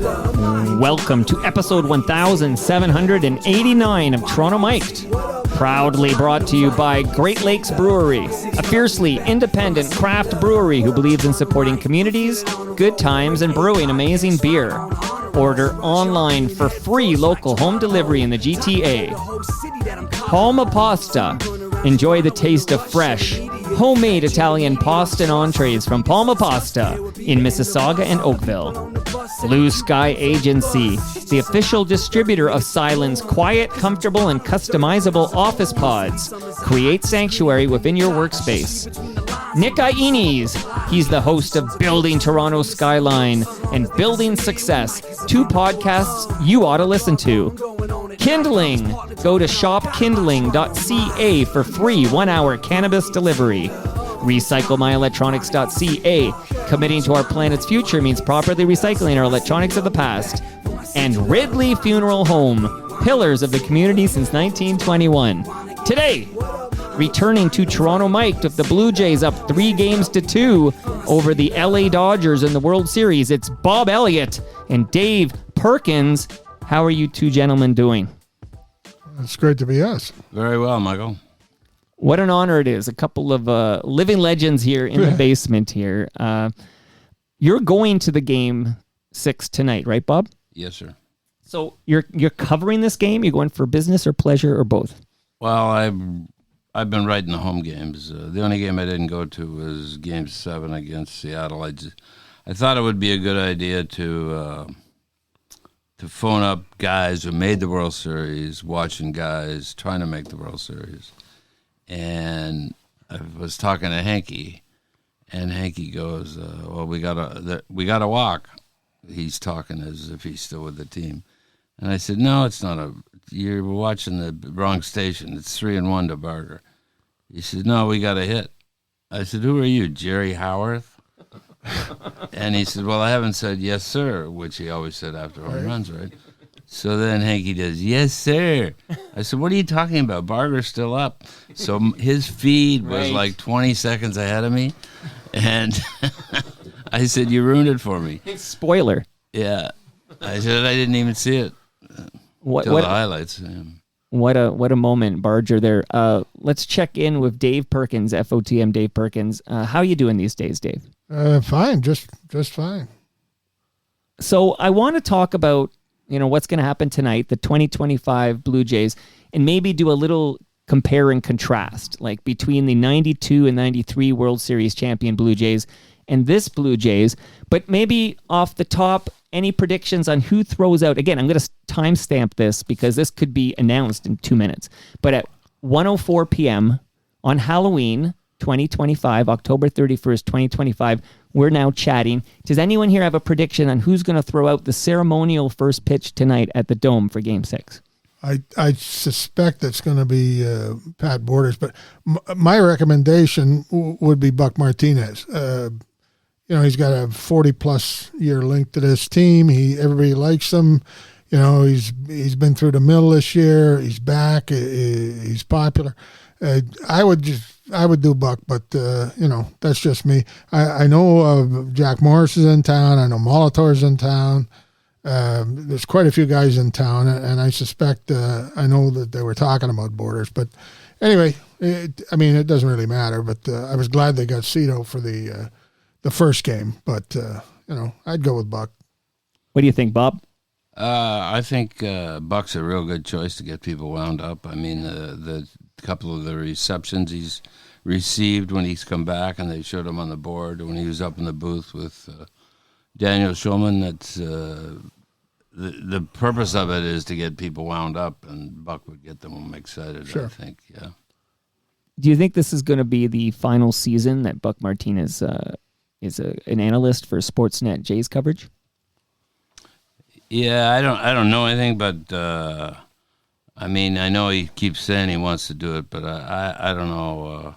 Welcome to episode 1789 of Toronto Mic'd. Proudly brought to you by Great Lakes Brewery, a fiercely independent craft brewery who believes in supporting communities, good times, and brewing amazing beer. Order online for free local home delivery in the GTA. Palma Pasta. Enjoy the taste of fresh, homemade Italian pasta and entrees from Palma Pasta in Mississauga and Oakville. Blue Sky Agency, the official distributor of Silen's quiet, comfortable, and customizable office pods. Create sanctuary within your workspace. Nick Iones, he's the host of Building Toronto Skyline and Building Success, two podcasts you ought to listen to. Kindling, go to shopkindling.ca for free 1-hour cannabis delivery. RecycleMyElectronics.ca, committing to our planet's future means properly recycling our electronics of the past. And Ridley Funeral Home, pillars of the community since 1921. Today, returning to Toronto Mic'd with the Blue Jays up 3-2 over the LA Dodgers in the World Series. It's Bob Elliott and Dave Perkins. How are you two gentlemen doing? It's great to be us. Very well, Michael. What an honor it is. A couple of living legends here in the basement here. You're going to the game 6 tonight, right, Bob? Yes, sir. So you're covering this game? You're going for business or pleasure or both? Well, I've been writing the home games. The only game I didn't go to was Game 7 against Seattle. I thought it would be a good idea to phone up guys who made the World Series, watching guys trying to make the World Series. And I was talking to Hanky, and Hanky goes, "Well, we gotta walk." He's talking as if he's still with the team, and I said, "No, it's not you're watching the wrong station. It's 3-1 to Barger." He said, "No, we got a hit." I said, "Who are you, Jerry Howarth?" And he said, "Well, I haven't said yes, sir," which he always said after home runs, right? So then Hanky does, "Yes, sir." I said, "What are you talking about? Barger's still up." So his feed was like 20 seconds ahead of me. And I said, "You ruined it for me." Spoiler. Yeah. I said, "I didn't even see it." What the highlights. Yeah. What a moment, Barger there. Let's check in with Dave Perkins, FOTM Dave Perkins. How you doing these days, Dave? Fine, just fine. So I want to talk about what's going to happen tonight, the 2025 Blue Jays, and maybe do a little compare and contrast, like between the 92 and 93 World Series champion Blue Jays and this Blue Jays. But maybe off the top, any predictions on who throws out? Again, I'm going to timestamp this because this could be announced in 2 minutes. But at 1:04 p.m. on Halloween 2025, October 31st, 2025, we're now chatting. Does anyone here have a prediction on who's going to throw out the ceremonial first pitch tonight at the Dome for Game 6? I suspect it's going to be Pat Borders, but my recommendation would be Buck Martinez. He's got a 40-plus year link to this team. Everybody likes him. He's been through the middle this year. He's back. He's popular. I would do Buck, but that's just me. I know Jack Morris is in town. I know Molitor's in town. There's quite a few guys in town, and I suspect I know that they were talking about Borders. But anyway, it doesn't really matter. But I was glad they got Cito for the first game. But I'd go with Buck. What do you think, Bob? I think Buck's a real good choice to get people wound up. I mean, the couple of the receptions he's received when he's come back, and they showed him on the board when he was up in the booth with Daniel Schulman. That's the purpose of it is to get people wound up, and Buck would get them excited. Sure. I think, yeah. Do you think this is going to be the final season that Buck Martinez is an analyst for Sportsnet Jays coverage? Yeah, I don't know anything, but I know he keeps saying he wants to do it, but I don't know.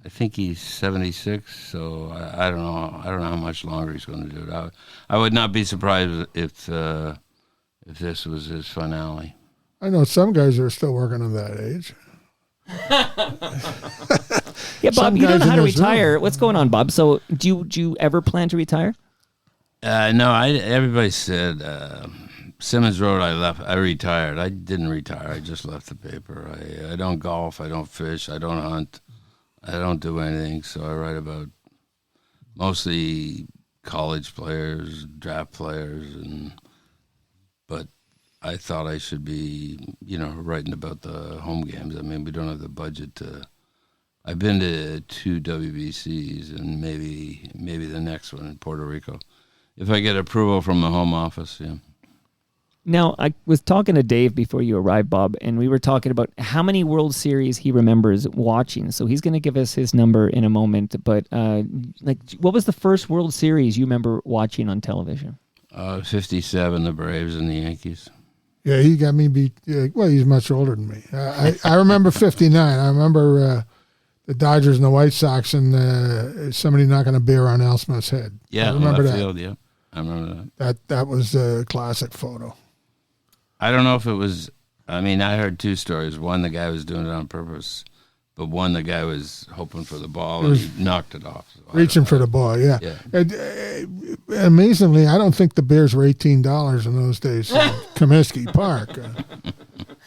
I think he's 76, so I don't know. I don't know how much longer he's going to do it. I would not be surprised if this was his finale. I know some guys are still working on that age. Yeah, Bob, you don't know how to retire. What's going on, Bob? So do you ever plan to retire? No, everybody said Simmons Road. I retired. I didn't retire. I just left the paper. I don't golf. I don't fish. I don't hunt. I don't do anything. So I write about mostly college players, draft players, but I thought I should be, writing about the home games. I mean, we don't have the budget to. I've been to 2 WBCs and maybe the next one in Puerto Rico, if I get approval from the home office. Yeah. Now, I was talking to Dave before you arrived, Bob, and we were talking about how many World Series he remembers watching. So he's going to give us his number in a moment. But what was the first World Series you remember watching on television? 57, the Braves and the Yankees. Yeah, he got me beat. Well, he's much older than me. I remember 59. I remember the Dodgers and the White Sox and somebody knocking a beer on Al Smith's head. Yeah, I remember left that. field, yeah. I remember that. That was a classic photo. I don't know if it was. I mean, I heard 2 stories. One, the guy was doing it on purpose, but one, the guy was hoping for the ball and he knocked it off. So reaching for the ball, yeah. Amazingly, I don't think the beers were $18 in those days. Comiskey Park.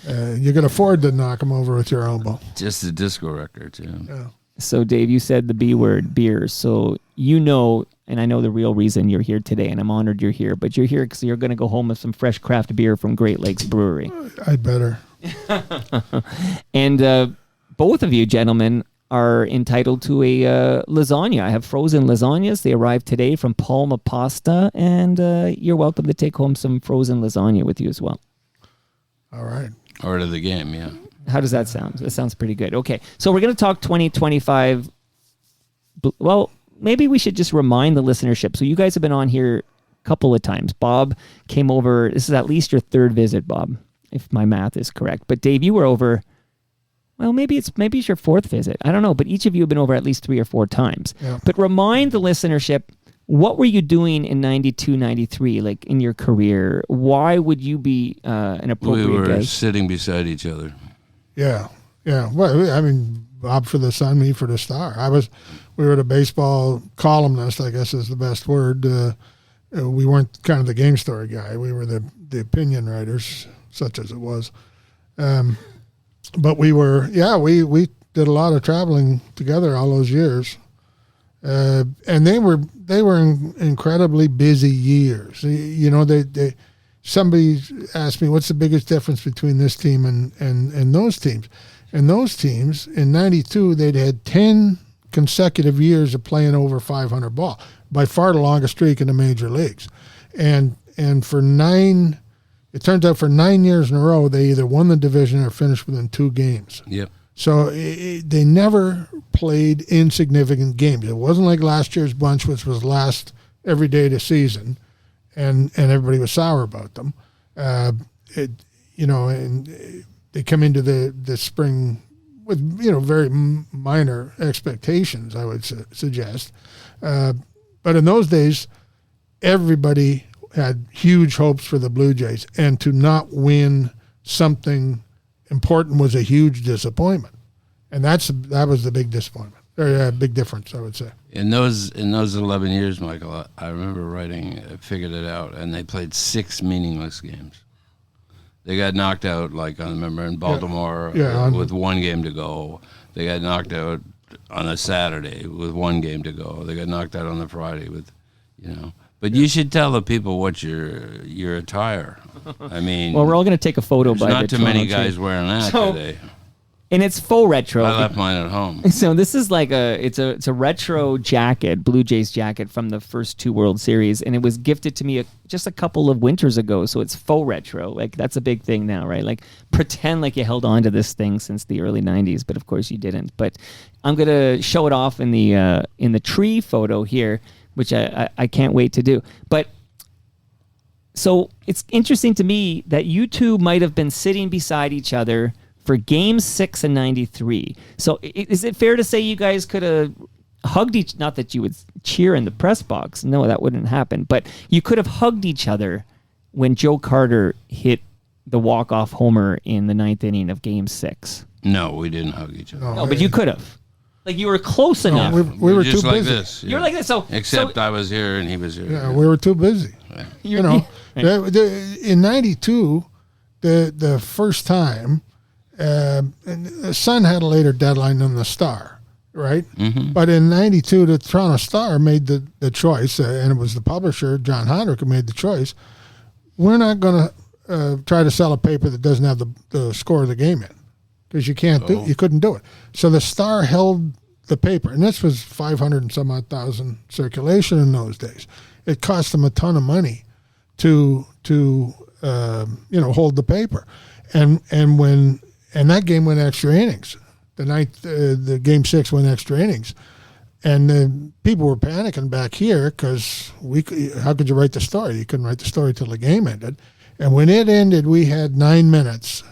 You could afford to knock them over with your elbow. Just the disco records, Yeah. So, Dave, you said the B word, beers. So and I know the real reason you're here today, and I'm honored you're here, but you're here because you're going to go home with some fresh craft beer from Great Lakes Brewery. I'd better. And both of you gentlemen are entitled to a lasagna. I have frozen lasagnas. They arrived today from Palma Pasta, and you're welcome to take home some frozen lasagna with you as well. All right. Or to the game, yeah. How does that sound? That sounds pretty good. Okay, so we're going to talk 2025. Well, maybe we should just remind the listenership. So you guys have been on here a couple of times. Bob came over. This is at least your 3rd visit, Bob, if my math is correct. But Dave, you were over. Well, maybe it's your 4th visit. I don't know, but each of you have been over at least 3 or 4 times. Yeah. But remind the listenership, what were you doing in 92, 93, like in your career? Why would you be an appropriate guest? We were sitting beside each other. Yeah. Well, I mean, Bob for the Sun, me for the Star. We were the baseball columnist, I guess is the best word. We weren't kind of the game story guy. We were the opinion writers, such as it was. But we were, we did a lot of traveling together all those years. And they were incredibly busy years. Somebody asked me, what's the biggest difference between this team and those teams? And those teams, in 92, they'd had 10 consecutive years of playing over 500 ball, by far the longest streak in the major leagues. And for 9 years in a row, they either won the division or finished within 2 games. Yep. So they never played insignificant games. It wasn't like last year's bunch, which was last every day of the season, and everybody was sour about them. And they come into the spring with very minor expectations, I would suggest. But in those days, everybody had huge hopes for the Blue Jays, and to not win something important was a huge disappointment, and that was the big disappointment, or big difference, I would say. In those 11 years, Michael, I remember writing, I figured it out, and they played 6 meaningless games. They got knocked out, I remember in Baltimore with 1 game to go. They got knocked out on a Saturday with 1 game to go. They got knocked out on the Friday with, But you should tell the people what your attire. I mean, well, we're all going to take a photo. There's not too many guys wearing that today. And it's faux retro. I left mine at home. So this is like it's a retro jacket, Blue Jays jacket from the first 2 World Series, and it was gifted to me just a couple of winters ago. So it's faux retro. That's a big thing now, right? Pretend like you held on to this thing since the early '90s, but of course you didn't. But I'm gonna show it off in the tree photo here, which I can't wait to do. But so it's interesting to me that you two might have been sitting beside each other for Game 6 in 93. So is it fair to say you guys could have hugged not that you would cheer in the press box. No, that wouldn't happen. But you could have hugged each other when Joe Carter hit the walk-off homer in the 9th inning of Game 6. No, we didn't hug each other. No, but you could have. Like you were close enough. we were just too like busy. this. You're like this. So Except I was here and he was here. Yeah, we were too busy. You know, in '92, the first time, and the Sun had a later deadline than the Star, right? Mm-hmm. But in '92, the Toronto Star made the choice, and it was the publisher, John Hondrick, who made the choice. We're not going to try to sell a paper that doesn't have the score of the game in, because you couldn't do it. So the Star held the paper, and this was 500 and some odd thousand circulation in those days. It cost them a ton of money to hold the paper, and that game went extra innings. The game 6 went extra innings, and people were panicking back here because how could you write the story? You couldn't write the story till the game ended, and when it ended, we had 9 minutes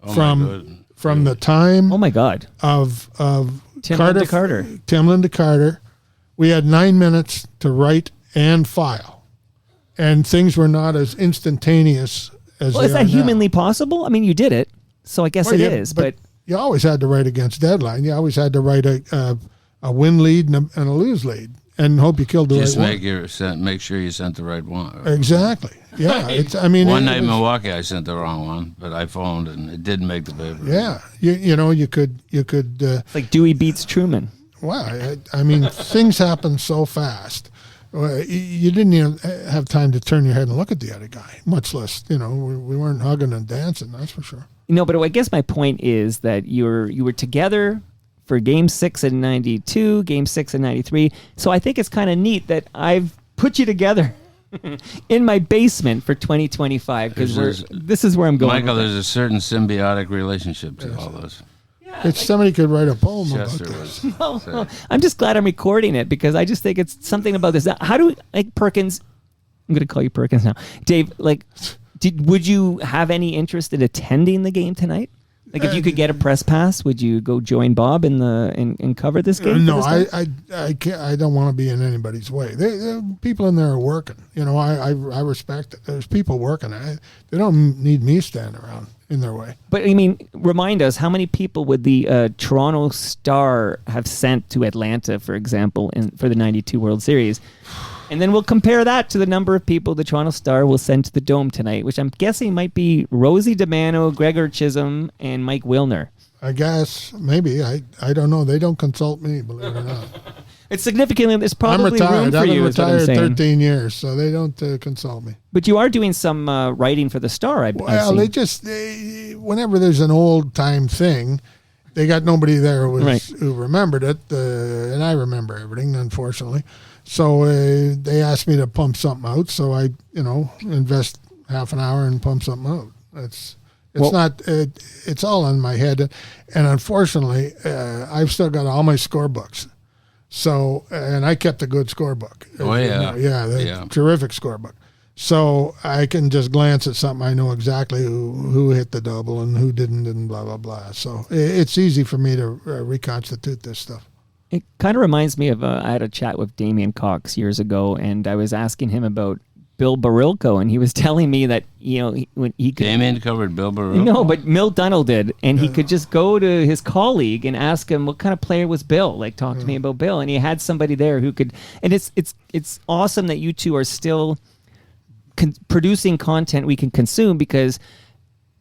from the time. Oh my God! Of Timlin to Carter. Timlin to Carter, we had 9 minutes to write and file, and things were not as instantaneous as. Well, they is are that now. humanly possible? I mean, you did it, so I guess Well, it yeah, is. but you always had to write against deadline. You always had to write a win lead and a lose lead, and hope you killed the Just right one. make sure you sent the right one. Exactly. Yeah. One night in Milwaukee, I sent the wrong one, but I phoned and it didn't make the paper. Yeah. You could. It's like Dewey beats Truman. Wow. I mean, things happen so fast. You didn't even have time to turn your head and look at the other guy, much less, we weren't hugging and dancing, that's for sure. No, but I guess my point is that you were together for Game 6 in '92, Game 6 in '93. So I think it's kind of neat that I've put you together in my basement for 2025 because this is where I'm going. Michael, there's a certain symbiotic relationship to all this. Somebody could write a poem Chester about this. was. I'm just glad I'm recording it because I just think it's something about this. How do Perkins? I'm going to call you Perkins now, Dave. Would you have any interest in attending the game tonight? Like, if you could get a press pass, would you go join Bob and cover this game? No, I can't. I don't want to be in anybody's way. People in there are working. I respect it. There's people working. They don't need me standing around in their way. But I mean, remind us, how many people would the Toronto Star have sent to Atlanta, for example, for the '92 World Series? And then we'll compare that to the number of people the Toronto Star will send to the Dome tonight, which I'm guessing might be Rosie DiMano, Gregor Chisholm, and Mike Wilner. I guess, maybe. I don't know. They don't consult me, believe it or not. It's significantly, there's probably I'm retired. room for I've been you, is what I'm retired saying. 13 years, so they don't consult me. But you are doing some writing for the Star, I Well, whenever there's an old-time thing, they got nobody there who remembered it, and I remember everything, unfortunately. So they asked me to pump something out, so I, invest half an hour and pump something out. It's all in my head, and unfortunately, I've still got all my scorebooks. So, and I kept a good scorebook. Oh yeah, terrific scorebook. So I can just glance at something. I know exactly who hit the double and who didn't, and blah blah blah. So it's easy for me to reconstitute this stuff. It kind of reminds me of I had a chat with Damian Cox years ago, and I was asking him about Bill Barilko, and he was telling me that when he could. Damian covered Bill Barilko. No, but Milt Dunnell did, and he could just go to his colleague and ask him what kind of player was Bill. Like, talk to me about Bill, and he had somebody there who could. And it's awesome that you two are still producing content we can consume because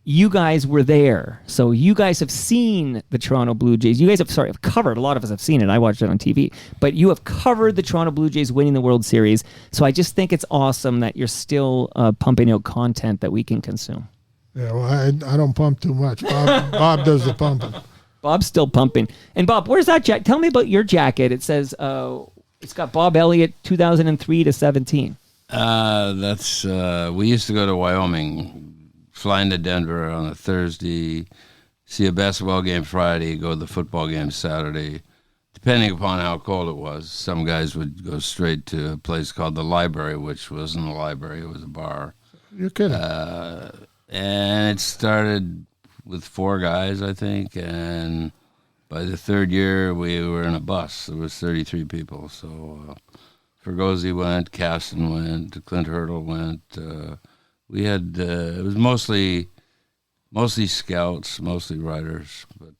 you guys were there. So you guys have seen the Toronto Blue Jays. You guys have covered. A lot of us have seen it. I watched it on TV. But you have covered the Toronto Blue Jays winning the World Series. So I just think it's awesome that you're still pumping out content that we can consume. Yeah, well, I don't pump too much. Bob does the pumping. Bob's still pumping. And Bob, where's that jacket? Tell me about your jacket. It says it's got Bob Elliott 2003 to 17. That's we used to go to Wyoming, fly into Denver on a Thursday, see a basketball game Friday, go to the football game Saturday. Depending upon how cold it was, some guys would go straight to a place called the Library, which wasn't a library, it was a bar. You're kidding. And it started with 4 guys, I think, and by the third year, we were in a bus. There was 33 people, so Fergozzi went, Caston went, Clint Hurdle went. We had it was mostly scouts, mostly writers, but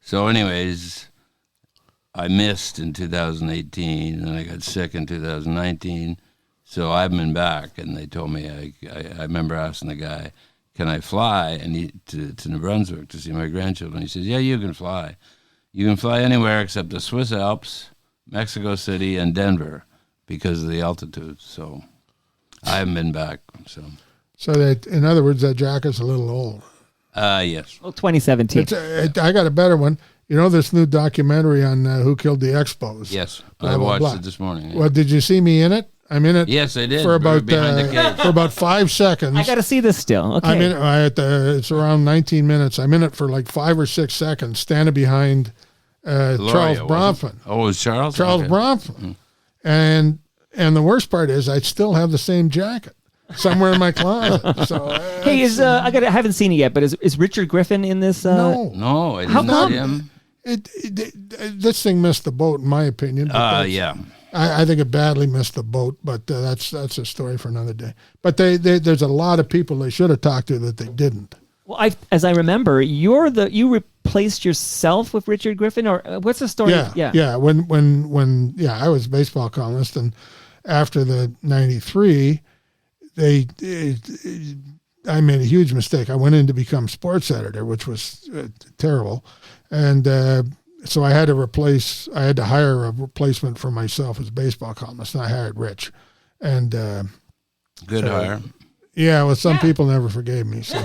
So, anyways, I missed in 2018, and I got sick in 2019. So I've been back, and they told me I remember asking the guy, "Can I fly?" and to New Brunswick to see my grandchildren. He says, "Yeah, you can fly. You can fly anywhere except the Swiss Alps, Mexico City, and Denver because of the altitude." So I haven't been back. So that, in other words, that jacket's a little old. Yes. Well, 2017. I got a better one. You know this new documentary on Who Killed the Expos? Yes. Blah, I blah, watched blah. it this morning. Yeah. Well, did you see me in it? I'm in it. Yes, I did. For about behind the cage. for about 5 seconds. I got to see this still. Okay. I'm in. It's around 19 minutes. I'm in it for like 5 or 6 seconds, standing behind Charles Bronfman. Oh, it was Charles? Charles Okay. Bronfman. And the worst part is I still have the same jacket somewhere in my closet. So hey, I haven't seen it yet, but is Richard Griffin in this? No, I How didn't come? see him. This thing missed the boat, in my opinion. But Yeah. I think it badly missed the boat, but that's a story for another day. But there's a lot of people they should have talked to that they didn't. Well, as I remember, you replaced yourself with Richard Griffin, or what's the story? Yeah. When I was a baseball columnist, and after the '93, I made a huge mistake. I went in to become sports editor, which was terrible, and so I had to hire a replacement for myself as a baseball columnist, and I hired Rich. And Good hire. Yeah, well, some people never forgave me, so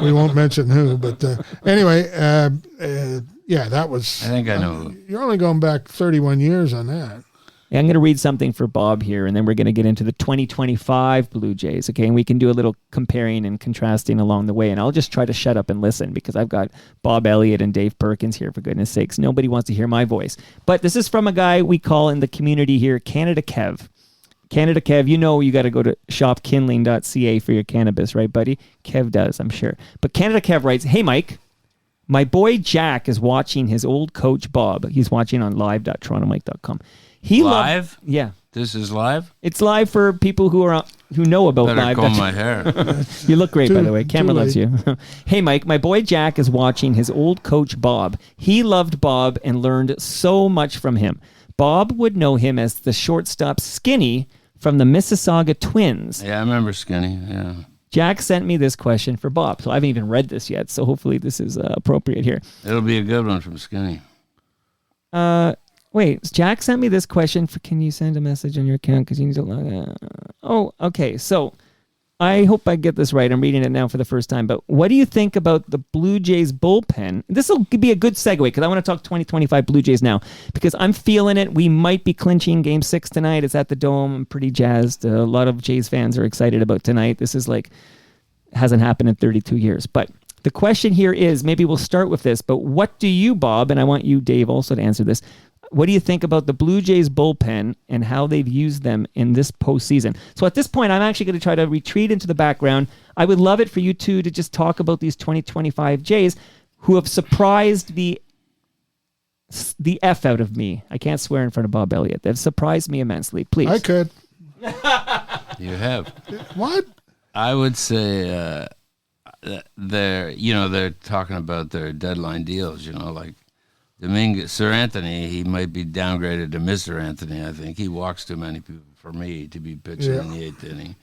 we won't mention who. But anyway, that was. I think I know. You're only going back 31 years on that. Yeah, I'm going to read something for Bob here, and then we're going to get into the 2025 Blue Jays, okay? And we can do a little comparing and contrasting along the way, and I'll just try to shut up and listen because I've got Bob Elliott and Dave Perkins here, for goodness sakes. Nobody wants to hear my voice. But this is from a guy we call in the community here Canada Kev. Canada Kev, you got to go to shopkindling.ca for your cannabis, right, buddy? Kev does, I'm sure. But Canada Kev writes, "Hey, Mike, my boy Jack is watching his old coach Bob. He's watching on live.torontomike.com. Live? Yeah. This is live? It's live for people who know about Better live. comb my hair. You look great, by the way. Camera too loves you. Hey, Mike, my boy Jack is watching his old coach Bob. He loved Bob and learned so much from him. Bob would know him as the shortstop Skinny from the Mississauga Twins. Yeah, I remember Skinny. Yeah. Jack sent me this question for Bob, so I haven't even read this yet, so hopefully this is appropriate here. It'll be a good one from Skinny. Wait, Jack sent me this question for, can you send a message on your account because you need to log in? Oh, okay. So I hope I get this right. I'm reading it now for the first time. But what do you think about the Blue Jays bullpen? This will be a good segue because I want to talk 2025 Blue Jays now because I'm feeling it. We might be clinching Game 6 tonight. It's at the Dome. I'm pretty jazzed. A lot of Jays fans are excited about tonight. This is hasn't happened in 32 years. But the question here is, maybe we'll start with this, but what do you, Bob, and I want you, Dave, also to answer this, what do you think about the Blue Jays bullpen and how they've used them in this postseason? So at this point, I'm actually going to try to retreat into the background. I would love it for you two to just talk about these 2025 Jays who have surprised the F out of me. I can't swear in front of Bob Elliott. They've surprised me immensely. Please. I could. You have. What? I would say they're talking about their deadline deals, like Dominguez, Sir Anthony, he might be downgraded to Mr. Anthony, I think. He walks too many people for me to be pitching in the 8th inning.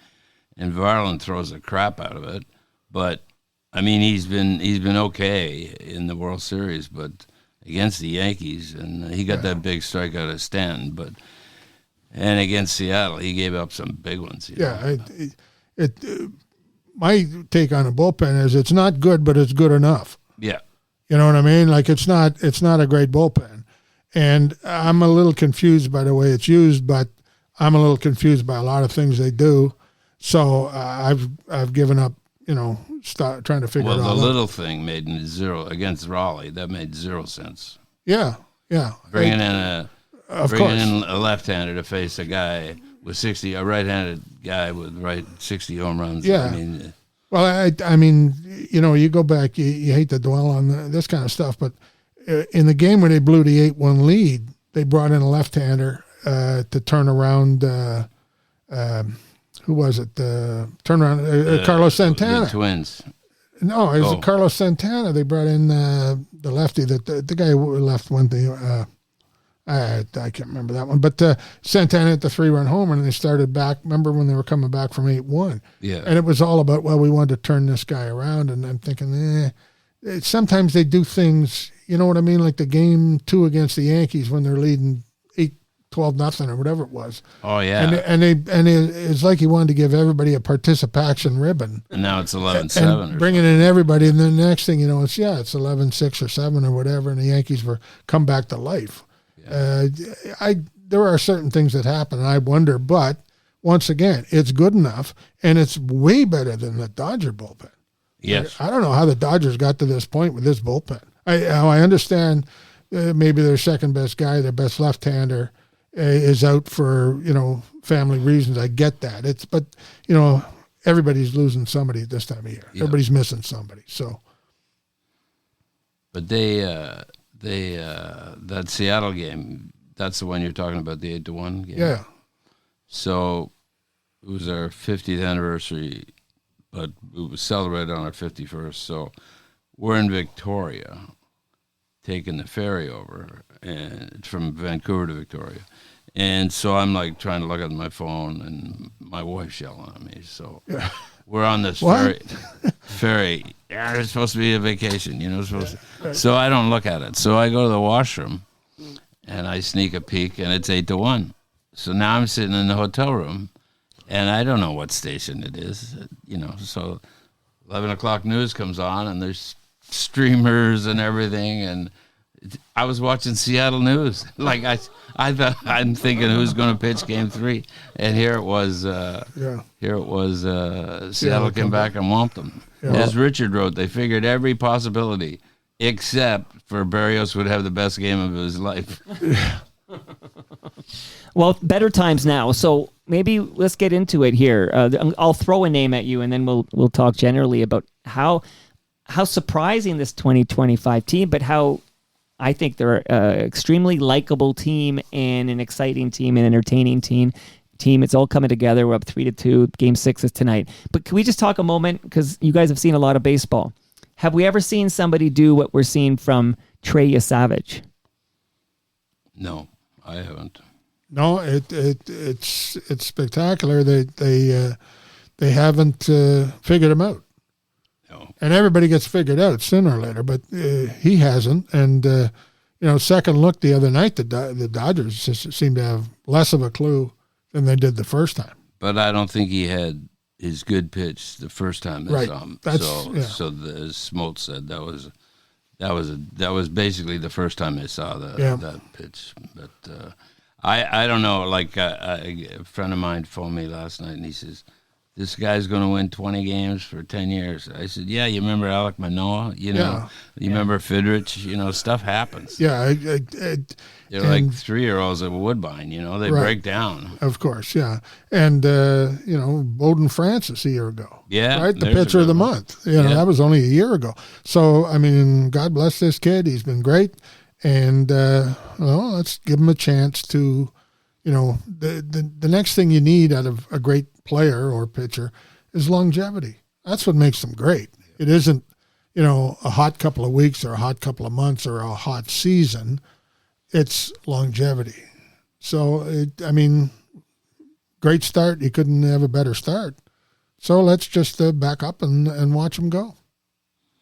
And Varland throws the crap out of it. But, I mean, he's been okay in the World Series, but against the Yankees, and he got that big strikeout at Stanton. And against Seattle, he gave up some big ones. My take on a bullpen is it's not good, but it's good enough. Yeah. You know what I mean? It's not a great bullpen. And I'm a little confused by the way it's used, but I'm a little confused by a lot of things they do. So I've given up, trying to figure it out. Well, the little thing made zero against Raleigh. That made 0 sense. Yeah. Bringing in a left-hander to face a guy with a right-handed guy with 60 home runs. Yeah. I mean, well, I mean, you go back, you hate to dwell on this kind of stuff, but in the game where they blew the 8-1 lead, they brought in a left-hander to turn around, who was it? Carlos Santana. The Twins. No, it was Carlos Santana. They brought in the lefty, the guy who left one thing. I can't remember that one. But Santana hit the 3-run homer, and they started back. Remember when they were coming back from 8-1? Yeah. And it was all about, well, we wanted to turn this guy around. And I'm thinking, sometimes they do things, you know what I mean? Like the game 2 against the Yankees when they're leading 12-0 or whatever it was. Oh yeah, and it's like he wanted to give everybody a participation ribbon. And now it's 11-7, bringing in everybody, and then the next thing you know, it's 11-6 or 7 or whatever, and the Yankees were come back to life. Yeah. There are certain things that happen, and I wonder, but once again, it's good enough, and it's way better than the Dodger bullpen. Yes, I don't know how the Dodgers got to this point with this bullpen. I understand maybe their second best guy, their best left-hander, is out for, family reasons. I get that. But everybody's losing somebody at this time of year. Yep. Everybody's missing somebody. So, but that Seattle game, that's the one you're talking about, the 8-1 game. Yeah. So it was our 50th anniversary, but it was celebrated on our 51st. So we're in Victoria, taking the ferry over, and from Vancouver to Victoria. And so I'm like trying to look at my phone, and my wife's yelling at me. So we're on this ferry. Yeah, it's supposed to be a vacation, So I don't look at it. So I go to the washroom, and I sneak a peek, and it's 8-1. So now I'm sitting in the hotel room, and I don't know what station it is, So 11 o'clock news comes on, and there's streamers and everything, and I was watching Seattle news. Like I thought, I'm thinking who's going to pitch Game 3, and here it was. Seattle came back and whomped them. Yeah. As Richard wrote, they figured every possibility except for Berrios would have the best game of his life. Well, better times now. So maybe let's get into it here. I'll throw a name at you, and then we'll talk generally about how surprising this 2025 team, but how I think they're an extremely likable team and an exciting team, an entertaining team. It's all coming together. We're up 3-2. Game 6 is tonight. But can we just talk a moment, because you guys have seen a lot of baseball. Have we ever seen somebody do what we're seeing from Trey Yesavage? No, I haven't. No, it's spectacular. They haven't figured him out. And everybody gets figured out sooner or later, but he hasn't. And, second look the other night, the Dodgers just seemed to have less of a clue than they did the first time. But I don't think he had his good pitch the first time they saw him. So as Smolt said, that was basically the first time they saw that pitch. But I don't know. Like a friend of mine phoned me last night, and he says, this guy's going to win 20 games for 10 years. I said, yeah, you remember Alek Manoah? You remember Fidrich? Stuff happens. Yeah. They're like 3-year-olds at Woodbine, they break down. Of course, yeah. And, Bowden Francis a year ago. Yeah. Right? The pitcher of the month. That was only a year ago. So, God bless this kid. He's been great. And, let's give him a chance to, the next thing you need out of a great player or pitcher is longevity. That's what makes them great. It isn't, a hot couple of weeks or a hot couple of months or a hot season. It's longevity. So, great start. You couldn't have a better start. So let's just back up and watch them go.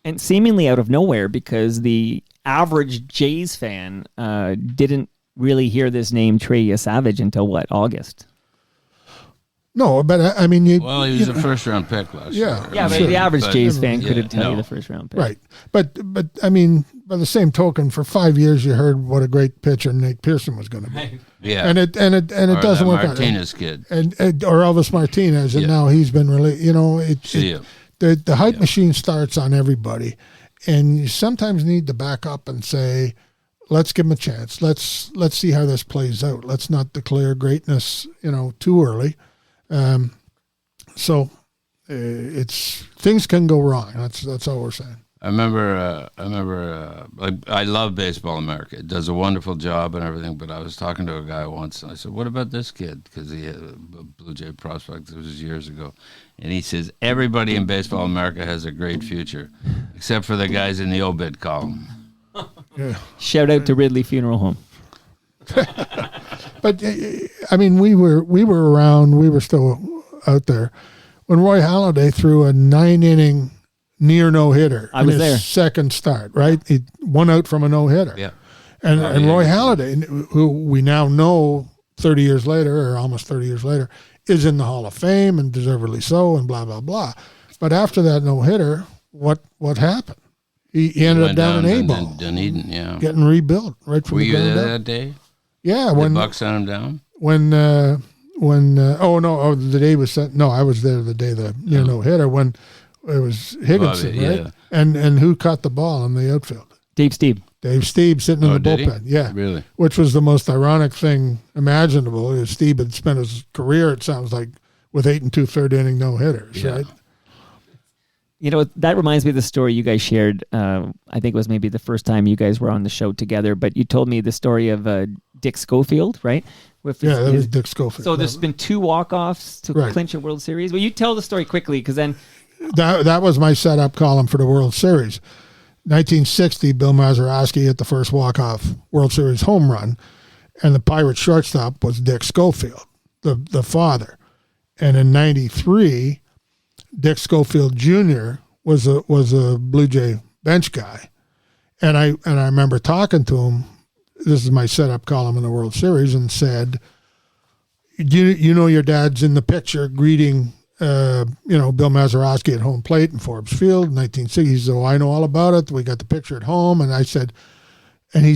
And seemingly out of nowhere, because the average Jays fan didn't really hear this name Trey Yesavage until August? No, but he was a first-round pick last year. Yeah, but the average Jays fan couldn't tell you the first-round pick. Right. But by the same token, for 5 years you heard what a great pitcher Nate Pearson was going to be. Yeah. And it doesn't work out. Martinez kid. And or Elvis Martinez, and now he's been really, the hype machine starts on everybody, and you sometimes need to back up and say, let's give him a chance. Let's see how this plays out. Let's not declare greatness, too early. It's things can go wrong. That's all we're saying. Like, I love Baseball America. It does a wonderful job and everything, but I was talking to a guy once, and I said, what about this kid? Because he had a Blue Jay prospect. It was years ago. And he says, everybody in Baseball America has a great future, except for the guys in the obit column. Yeah. Shout out to Ridley Funeral Home. But I mean, we were around. We were still out there when Roy Halladay threw a 9-inning near no hitter. I was in his there. Second start, right? He won out from a no hitter. Yeah. And Roy yeah. Halladay, who we now know 30 years later, or almost 30 years later, is in the Hall of Fame and deservedly so, and blah blah blah. But after that no hitter, what happened? He ended up Went down in A-ball, Dunedin, yeah. getting rebuilt right from Were the you ground there up. that day? Yeah, The when Bucks sent him down? The day was sent. No, I was there the day the no hitter when it was Higginson, Bobby, right? yeah. And who caught the ball in the outfield? Dave Steve. Dave Steve sitting in the did he? bullpen. Yeah, Really? which was the most ironic thing imaginable. Steve had spent his career, it sounds like, with 8 2/3 inning no hitters, Yeah. right? You know, that reminds me of the story you guys shared. I think it was maybe the first time you guys were on the show together, but you told me the story of Dick Schofield, right? With Yeah, that was Dick Schofield. So there's been 2 walk-offs to Right. clinch a World Series. Well, you tell the story quickly, because then That was my setup column for the World Series. 1960, Bill Mazeroski hit the first walk-off World Series home run, and the Pirates shortstop was Dick Schofield, the father. And in '93, Dick Schofield Jr. was a Blue Jay bench guy, and I remember talking to him. This is my setup column in the World Series, and said, "You know your dad's in the picture greeting." Bill Mazeroski at home plate in Forbes Field, 1960. He said, "Oh, I know all about it. We got the picture at home." And he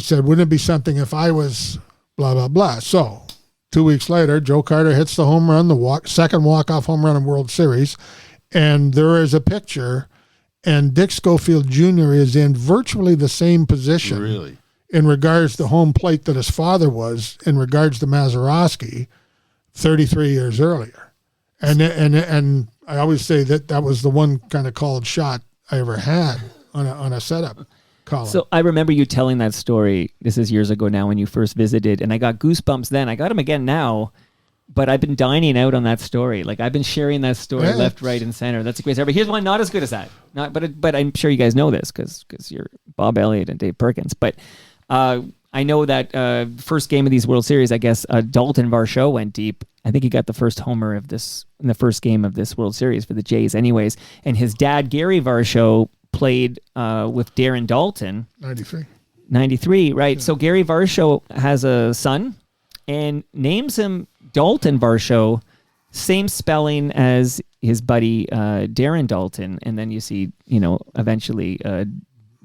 said, "Wouldn't it be something if I was blah, blah, blah?" So 2 weeks later, Joe Carter hits the home run, second walk-off home run in World Series. And there is a picture, and Dick Schofield Jr. is in virtually the same position Really? in regards to home plate that his father was in regards to Mazeroski 33 years earlier. And I always say that was the one kind of called shot I ever had on a setup column. So I remember you telling that story. This is years ago now when you first visited, and I got goosebumps then. I got them again now, but I've been dining out on that story. Like, I've been sharing that story left, right, and center. That's a great story. But here's one not as good as that. But I'm sure you guys know this because you're Bob Elliott and Dave Perkins. But I know that first game of these World Series, I guess Dalton Varsho went deep. I think he got the first homer of this in the first game of this World Series for the Jays anyways. And his dad, Gary Varsho, played with Darren Dalton. 93, right. Yeah. So Gary Varsho has a son and names him Dalton Varsho, same spelling as his buddy Darren Dalton. And then you see, eventually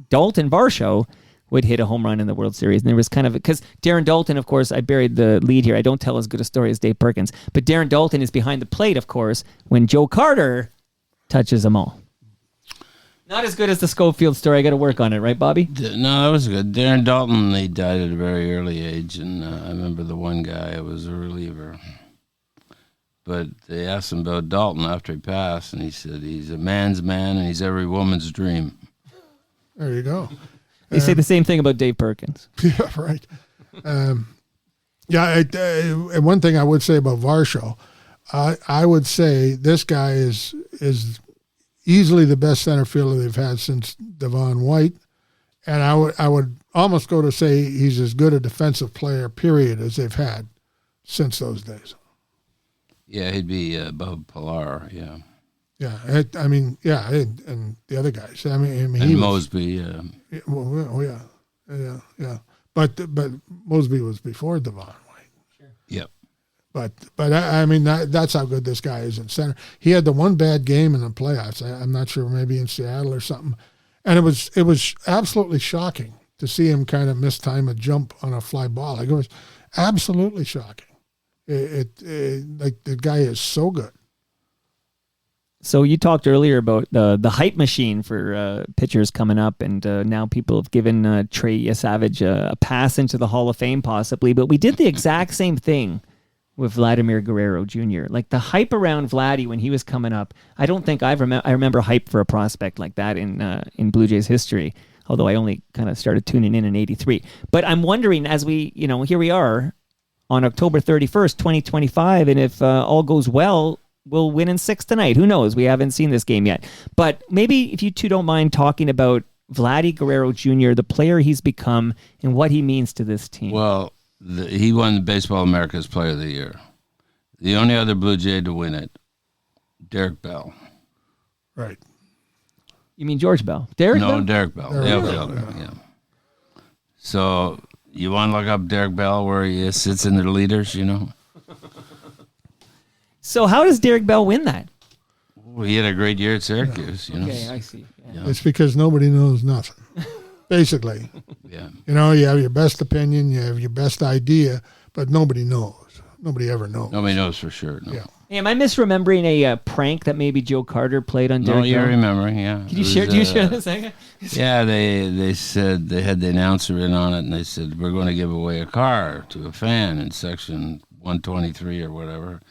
Dalton Varsho would hit a home run in the World Series. And there was kind of, because Darren Dalton, of course, I buried the lead here. I don't tell as good a story as Dave Perkins, but Darren Dalton is behind the plate, of course, when Joe Carter touches them all. Not as good as the Schofield story. I got to work on it, right, Bobby? No, that was good. Darren Dalton, he died at a very early age, and I remember the one guy was a reliever. But they asked him about Dalton after he passed, and he said he's a man's man and he's every woman's dream. There you go. They say the same thing about Dave Perkins. Yeah, right. One thing I would say about Varsho, I would say this guy is easily the best center fielder they've had since Devon White, and I would almost go to say he's as good a defensive player, period, as they've had since those days. Yeah, he'd be above Pilar, yeah. Yeah, and the other guys. I mean and Mosby. Yeah. But Mosby was before Devon White. Sure. Yep. But I mean that's how good this guy is in center. He had the one bad game in the playoffs. I'm not sure, maybe in Seattle or something, and it was absolutely shocking to see him kind of mistime a jump on a fly ball. Like, it was absolutely shocking. Like, the guy is so good. So you talked earlier about the hype machine for pitchers coming up, and now people have given Trey Savage a pass into the Hall of Fame possibly, but we did the exact same thing with Vladimir Guerrero Jr. Like the hype around Vladdy when he was coming up, I don't think I remember hype for a prospect like that in Blue Jays history. Although I only kind of started tuning in '83. But I'm wondering, as we, here we are on October 31st, 2025, and if all goes well, we'll win in 6 tonight. Who knows? We haven't seen this game yet. But maybe if you two don't mind talking about Vladdy Guerrero Jr., the player he's become, and what he means to this team. Well, he won Baseball America's Player of the Year. The only other Blue Jay to win it, Derek Bell. Right. You mean George Bell? Derek Bell? No, Derek Bell. Yeah. So you want to look up Derek Bell where he sits in the leaders, So how does Derek Bell win that? Well, he had a great year at Syracuse, Okay, I see. Yeah. It's because nobody knows nothing, basically. Yeah. You have your best opinion, you have your best idea, but nobody knows. Nobody ever knows. Nobody knows for sure. No. Yeah. Hey, am I misremembering a prank that maybe Joe Carter played on Derek No, you're Bell? remembering, yeah. Can you share? Do you share this thing? Yeah, they said they had the announcer in on it, and they said, we're going to give away a car to a fan in section 123 or whatever.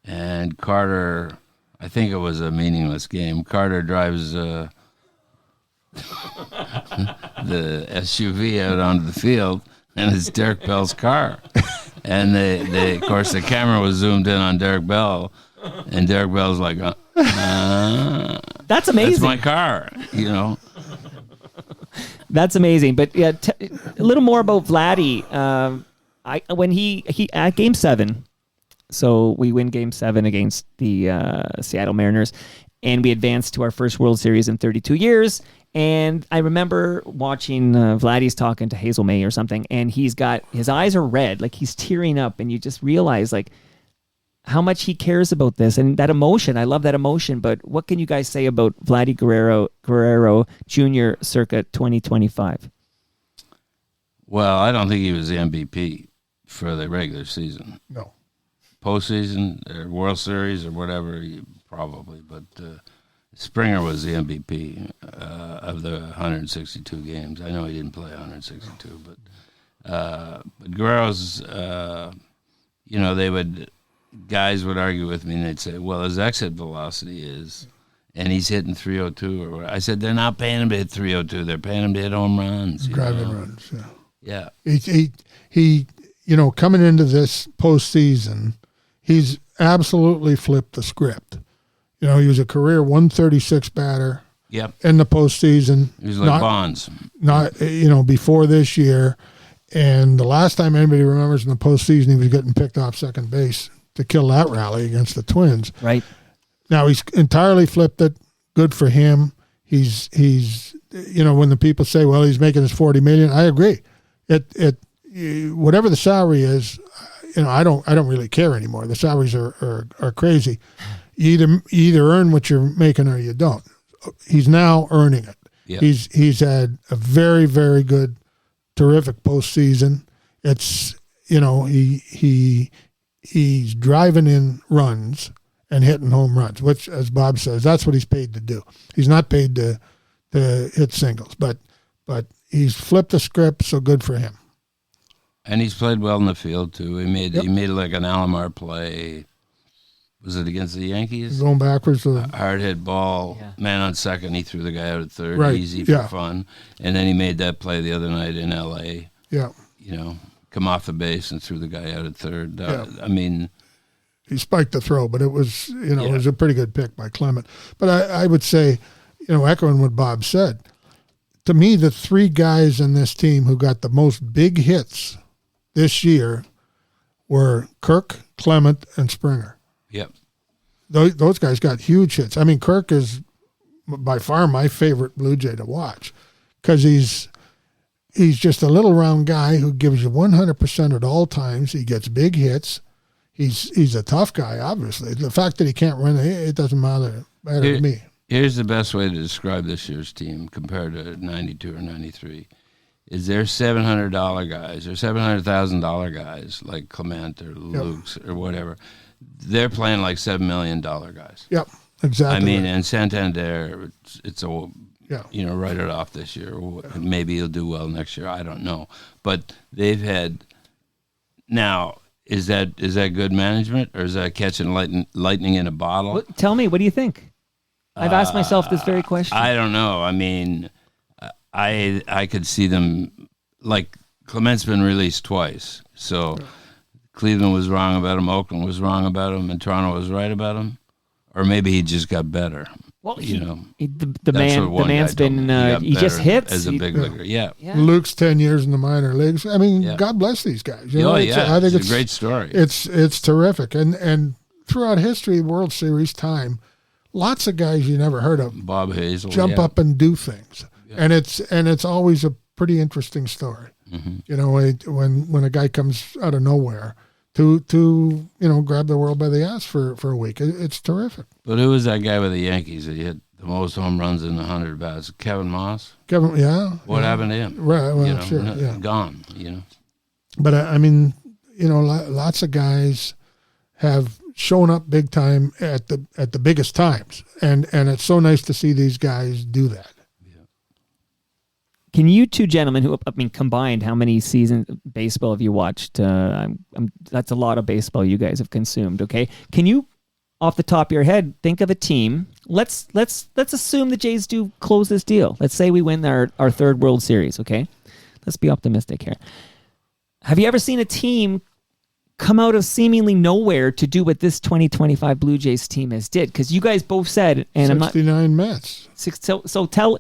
And Carter, I think it was a meaningless game. Carter drives the SUV out onto the field, and it's Derek Bell's car. And they of course, the camera was zoomed in on Derek Bell, and Derek Bell's like, That's amazing. That's my car, That's amazing. But yeah, a little more about Vladdy. When he at Game 7, so we win Game 7 against the Seattle Mariners, and we advanced to our first World Series in 32 years. And I remember watching Vladdy's talking to Hazel May or something, and his eyes are red, like he's tearing up, and you just realize like how much he cares about this and that emotion. I love that emotion. But what can you guys say about Vladdy Guerrero Jr. circa 2025? Well, I don't think he was the MVP for the regular season. No. Postseason or World Series or whatever, probably, but Springer was the MVP of the 162 games. I know he didn't play 162, but Guerrero's, guys would argue with me and they'd say, well, his exit velocity is, and he's hitting 302 or what. I said, they're not paying him to hit 302. They're paying him to hit home runs. Driving runs, yeah. He coming into this postseason, he's absolutely flipped the script. He was a career 136 batter. Yep. In the postseason. He was like Bonds. Not before this year. And the last time anybody remembers in the postseason, he was getting picked off second base to kill that rally against the Twins. Right. Now he's entirely flipped it. Good for him. He's when the people say, well, he's making his $40 million, I agree. Whatever the salary is, I don't really care anymore. The salaries are crazy. You either earn what you're making or you don't. He's now earning it. Yep. He's had a very, very good, terrific postseason. It's he's driving in runs and hitting home runs, which, as Bob says, that's what he's paid to do. He's not paid to hit singles, but he's flipped the script. So good for him. And he's played well in the field too. He made like an Alomar play. Was it against the Yankees? Going backwards. Hard hit ball, man on second. He threw the guy out at third, easy for fun. And then he made that play the other night in L.A. Yeah. Come off the base and threw the guy out at third. I mean, he spiked the throw, but it was it was a pretty good pick by Clement. But I would say, echoing what Bob said, to me the three guys in this team who got the most big hits this year were Kirk, Clement, and Springer. Yep. Those guys got huge hits. I mean, Kirk is by far my favorite Blue Jay to watch because he's just a little round guy who gives you 100% at all times. He gets big hits. He's a tough guy, obviously. The fact that he can't run, it doesn't matter to me. Here's the best way to describe this year's team compared to 92 or 93. Is they're $700 guys or $700,000 guys like Clement or Lukes or whatever. They're playing like $7 million guys. Yep, exactly. I mean, and Santander, it's a write it off this year. Maybe he'll do well next year. I don't know. But they've had now Is that good management, or is that catching lightning in a bottle? Well, tell me, what do you think? I've asked myself this very question. I don't know. I mean, I could see them, like, Clement's been released twice. So Cleveland was wrong about him, Oakland was wrong about him, and Toronto was right about him. Or maybe he just got better. Well, the man's been he just hits as a big leaguer. Yeah. Luke's 10 years in the minor leagues. I mean, God bless these guys. You know, I think it's a great story. It's terrific, and throughout history, World Series time, lots of guys you never heard of, Bob Hazel, jump up and do things, and it's always a pretty interesting story. Mm-hmm. You know, when a guy comes out of nowhere to grab the world by the ass for a week, it's terrific. But who was that guy with the Yankees that hit the most home runs in 100 bats? Kevin Moss. What happened to him? Right. Well, sure. Yeah. Gone. You know. But I mean, lots of guys have shown up big time at the biggest times, and it's so nice to see these guys do that. Can you two gentlemen, combined, how many seasons of baseball have you watched? That's a lot of baseball you guys have consumed. Okay, can you, off the top of your head, think of a team? Let's assume the Jays do close this deal. Let's say we win our third World Series. Okay, let's be optimistic here. Have you ever seen a team come out of seemingly nowhere to do what this 2025 Blue Jays team has did? Because you guys both said, and 69 Mets. So tell.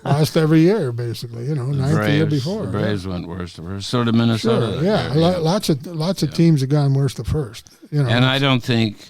Lost every year, basically. Ninth year before. The Braves went worst to first. So did Minnesota. Sure, yeah. Lots of teams have gone worst to first. And I don't think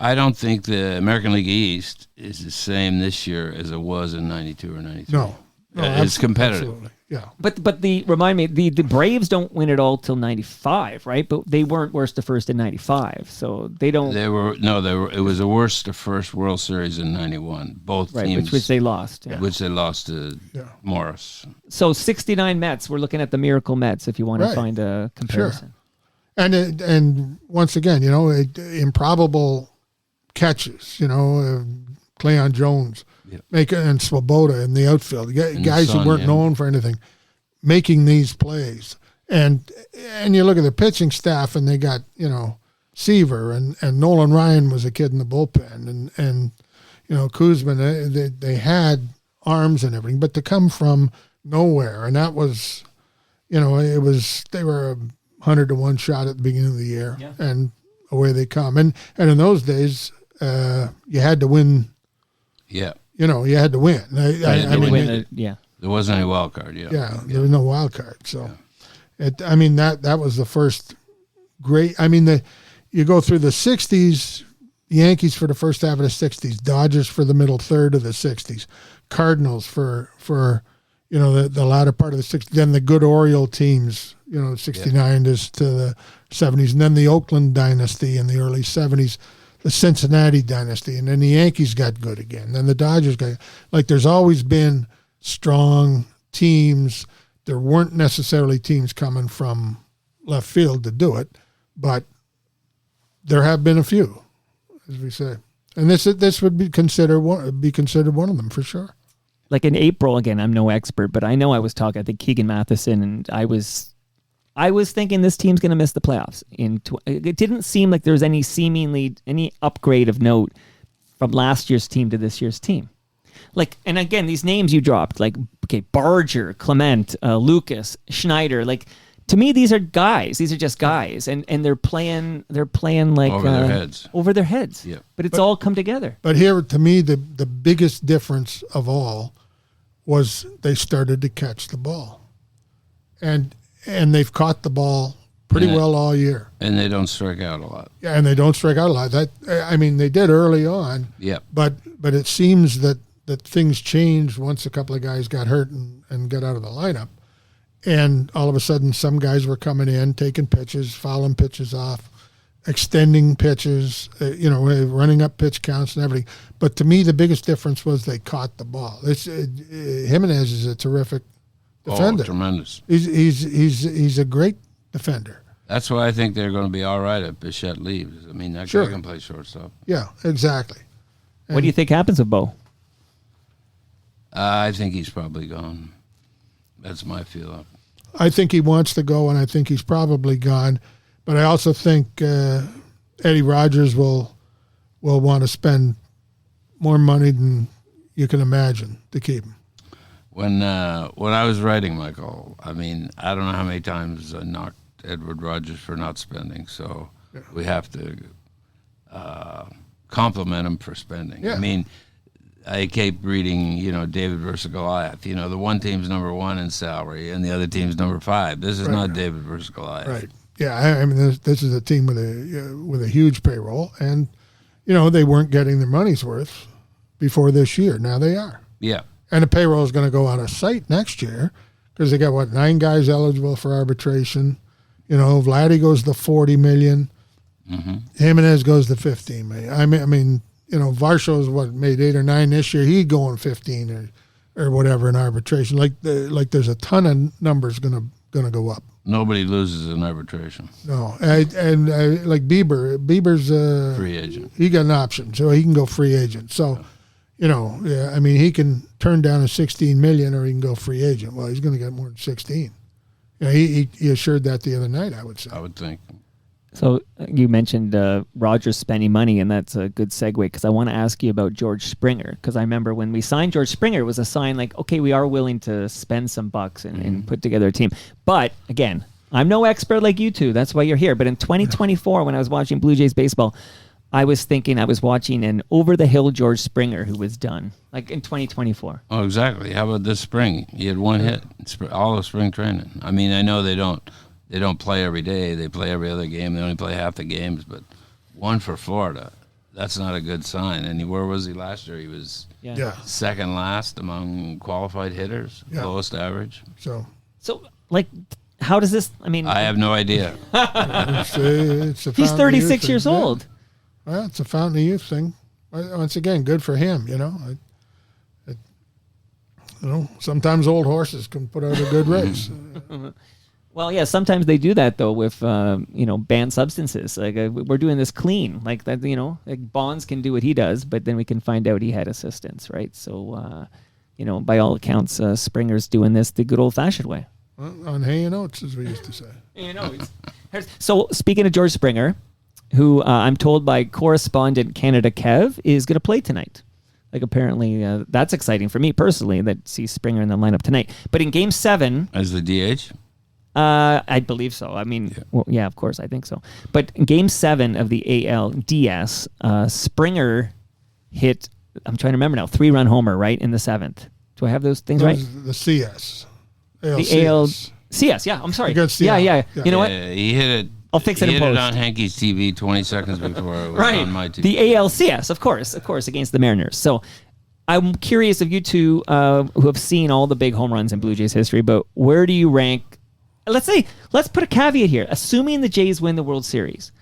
the American League East is the same this year as it was in 92 or 93. No, it's competitive. Absolutely. Yeah. But remind me, the Braves don't win it all till 95, right? But they weren't worst to first in 95, so they don't. They were. It was the worst to first World Series in 91. Both teams, which they lost. Yeah. Which they lost to Morris. So 69 Mets. We're looking at the Miracle Mets if you want to find a comparison. Sure. And once again, improbable catches. Cleon Jones. And Swoboda in the outfield, guys who weren't known for anything, making these plays. And you look at the pitching staff, and they got Seaver and Nolan Ryan was a kid in the bullpen, and Kuzman. They had arms and everything, but to come from nowhere, and that was, they were 100-to-1 shot at the beginning of the year, and away they come. And in those days, you had to win. Yeah. You had to win. There wasn't any wild card. Yeah, there was no wild card. So, that was the first great. You go through the '60s, Yankees for the first half of the '60s, Dodgers for the middle third of the '60s, Cardinals for the latter part of the '60s. Then the good Oriole teams, '69 to the '70s, and then the Oakland dynasty in the early '70s. The Cincinnati dynasty, and then the Yankees got good again. Then the Dodgers got, there's always been strong teams. There weren't necessarily teams coming from left field to do it, but there have been a few, as we say. And this would be considered one of them for sure. Like in April, again, I'm no expert, but I know I was talking, I think Keegan Matheson, and I was thinking this team's going to miss the playoffs. It didn't seem like there was any upgrade of note from last year's team to this year's team. And again, these names you dropped, Barger, Clement, Lucas, Schneider, to me, these are guys. These are just guys, and they're playing over their heads. Yeah. But all come together. But here, to me, the biggest difference of all was they started to catch the ball, and they've caught the ball pretty well all year. And they don't strike out a lot. Yeah, and they don't strike out a lot. They did early on. Yeah. But it seems that things changed once a couple of guys got hurt and got out of the lineup. And all of a sudden, some guys were coming in, taking pitches, fouling pitches off, extending pitches, running up pitch counts and everything. But to me, the biggest difference was they caught the ball. Jimenez is a terrific defender. Oh, tremendous. He's a great defender. That's why I think they're going to be all right if Bichette leaves. That guy can play shortstop. Yeah, exactly. What do you think happens with Bo? I think he's probably gone. That's my feeling. I think he wants to go, and I think he's probably gone. But I also think Eddie Rogers will want to spend more money than you can imagine to keep him. When I was writing, Michael, I mean, I don't know how many times I knocked Edward Rogers for not spending, so we have to compliment him for spending. Yeah. I mean, I kept reading, David versus Goliath. The one team's number 1 in salary and the other team's number 5. This is not David versus Goliath. Right. Yeah, I mean, this is a team with a huge payroll, and they weren't getting their money's worth before this year. Now they are. Yeah. And the payroll is going to go out of sight next year because they got 9 guys eligible for arbitration. Vladdy goes to $40 million. Mm-hmm. Jimenez goes to $15 million. I mean, Varsho's made 8 or 9 this year. He'd go on 15 or whatever in arbitration. Like there's a ton of numbers gonna go up. Nobody loses in arbitration. No, and like Bieber's Free agent. He got an option, so he can go free agent. So, I mean, he can turn down a $16 million, or he can go free agent. Well, he's going to get more than 16. He assured that the other night, I would say. I would think. So you mentioned Rogers spending money, and that's a good segue because I want to ask you about George Springer, because I remember when we signed George Springer, it was a sign like, okay, we are willing to spend some bucks and put together a team. But again, I'm no expert like you two. That's why you're here. But in 2024, when I was watching Blue Jays baseball, I was thinking I was watching an over-the-hill George Springer who was done, like in 2024. Oh, exactly. How about this spring? He had 1 hit, all of spring training. I mean, I know they don't play every day. They play every other game. They only play half the games, but 1 for Florida. That's not a good sign. And where was he last year? He was second last among qualified hitters, lowest average. So, like, how does this? I mean, I have no idea. He's 36 years old. Well, it's a fountain of youth thing. Once again, good for him. Sometimes old horses can put out a good race. Well, yeah, sometimes they do that though with banned substances. Like we're doing this clean, like that. Like Bonds can do what he does, but then we can find out he had assistance, right? So, by all accounts, Springer's doing this the good old-fashioned way. Well, on hay and oats, as we used to say. So, speaking of George Springer, who I'm told by correspondent Canada Kev is going to play tonight. Like apparently, that's exciting for me personally that sees Springer in the lineup tonight. But in Game 7, as the DH. I believe so. I mean, of course, I think so. But in Game 7 of the ALDS, Springer hit, I'm trying to remember now, 3-run homer, right, in the 7th. Do I have those things right? The CS. ALCS. The ALCS, yeah, I'm sorry. Yeah. You know what? He hit it. I'll fix it in post. He hit it on Hankey's TV 20 seconds before it was on my TV. The ALCS, of course, against the Mariners. So I'm curious of you two who have seen all the big home runs in Blue Jays history, but where do you rank? Let's put a caveat here. Assuming the Jays win the World Series.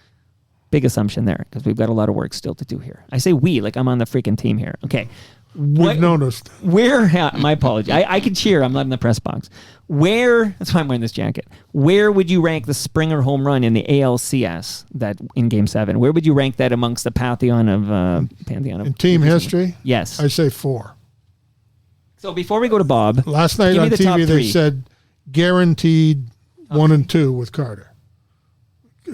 Big assumption there, because we've got a lot of work still to do here. I say we, like I'm on the freaking team here. Okay. We've noticed. My apology. I can cheer. I'm not in the press box. That's why I'm wearing this jacket. Where would you rank the Springer home run in the ALCS that in Game 7? Where would you rank that amongst the pantheon of in team history? Yes. I say 4. So before we go to Bob, last night on TV they said guaranteed 1 and 2 with Carter.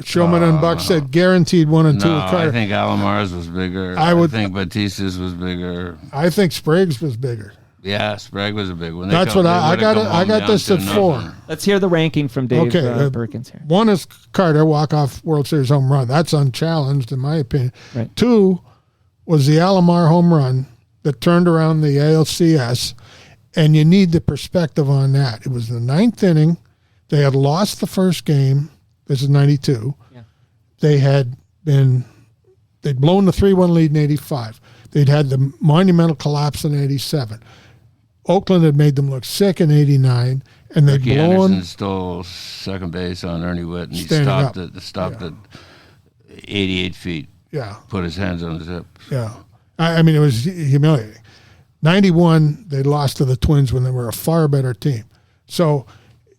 Showman and Buck said guaranteed 1 and 2 with Carter. I think Alomar's was bigger. I think Batista's was bigger. I think Sprague's was bigger. Yeah, Sprague was a big one. That's what I got. I got this at 4. Let's hear the ranking from Dave Perkins here. 1 is Carter walk-off World Series home run. That's unchallenged in my opinion. Right. 2 was the Alomar home run that turned around the ALCS, and you need the perspective on that. It was the 9th inning. They had lost the first game. This is 92. Yeah. They'd blown the 3-1 lead in 85. They'd had the monumental collapse in 87. Oakland had made them look sick in 89, and they'd Ricky blown. Anderson stole second base on Ernie Witt, and he stopped at 88 feet. Yeah. Put his hands on his hips. Yeah. I mean, it was humiliating. 91, they lost to the Twins when they were a far better team. So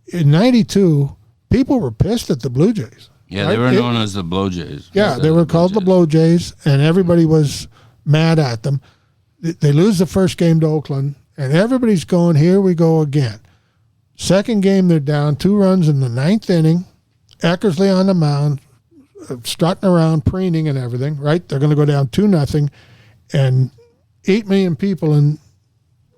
in 92, people were pissed at the Blue Jays. Yeah, they were known as the Blow Jays. Yeah, they were called the Blow Jays, and everybody was mad at them. They lose the first game to Oakland, and everybody's going, here we go again. Second game, they're down 2 runs in the 9th inning, Eckersley on the mound, strutting around, preening and everything, right? They're going to go down 2-0, and 8 million people in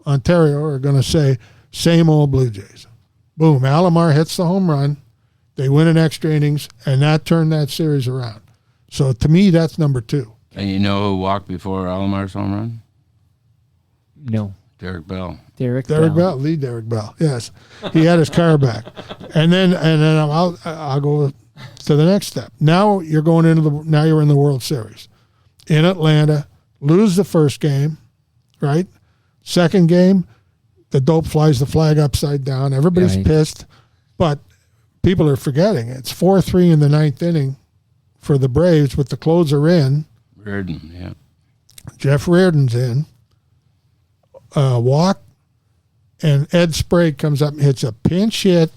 Ontario are going to say, same old Blue Jays. Boom, Alomar hits the home run. They win in extra innings, and that turned that series around. So to me, that's number 2. And you know who walked before Alomar's home run? No. Derek Bell. Derek Bell, lead Derek Bell. Yes, he had his car back, and then I'll go to the next step. Now you're going into now you're in the World Series in Atlanta. Lose the first game, right? Second game, the dope flies the flag upside down. Everybody's pissed, but people are forgetting it's 4-3 in the 9th inning for the Braves with the closer in. Reardon, yeah. Jeff Reardon's in. Walk, and Ed Sprague comes up and hits a pinch hit,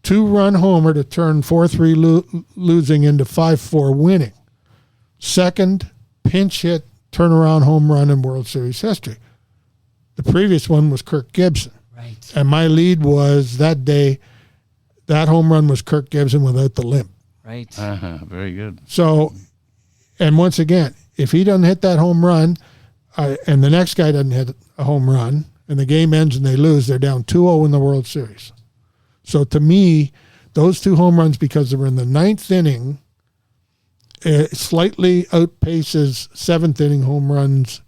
2-run homer to turn 4-3 losing into 5-4 winning. Second pinch hit turnaround home run in World Series history. The previous one was Kirk Gibson. Right. And my lead was that day, that home run was Kirk Gibson without the limp. Right. Very good. So, and once again, if he doesn't hit that home run, and the next guy doesn't hit a home run, and the game ends and they lose, they're down 2-0 in the World Series. So to me, those 2 home runs, because they were in the 9th inning, it slightly outpaces 7th inning home runs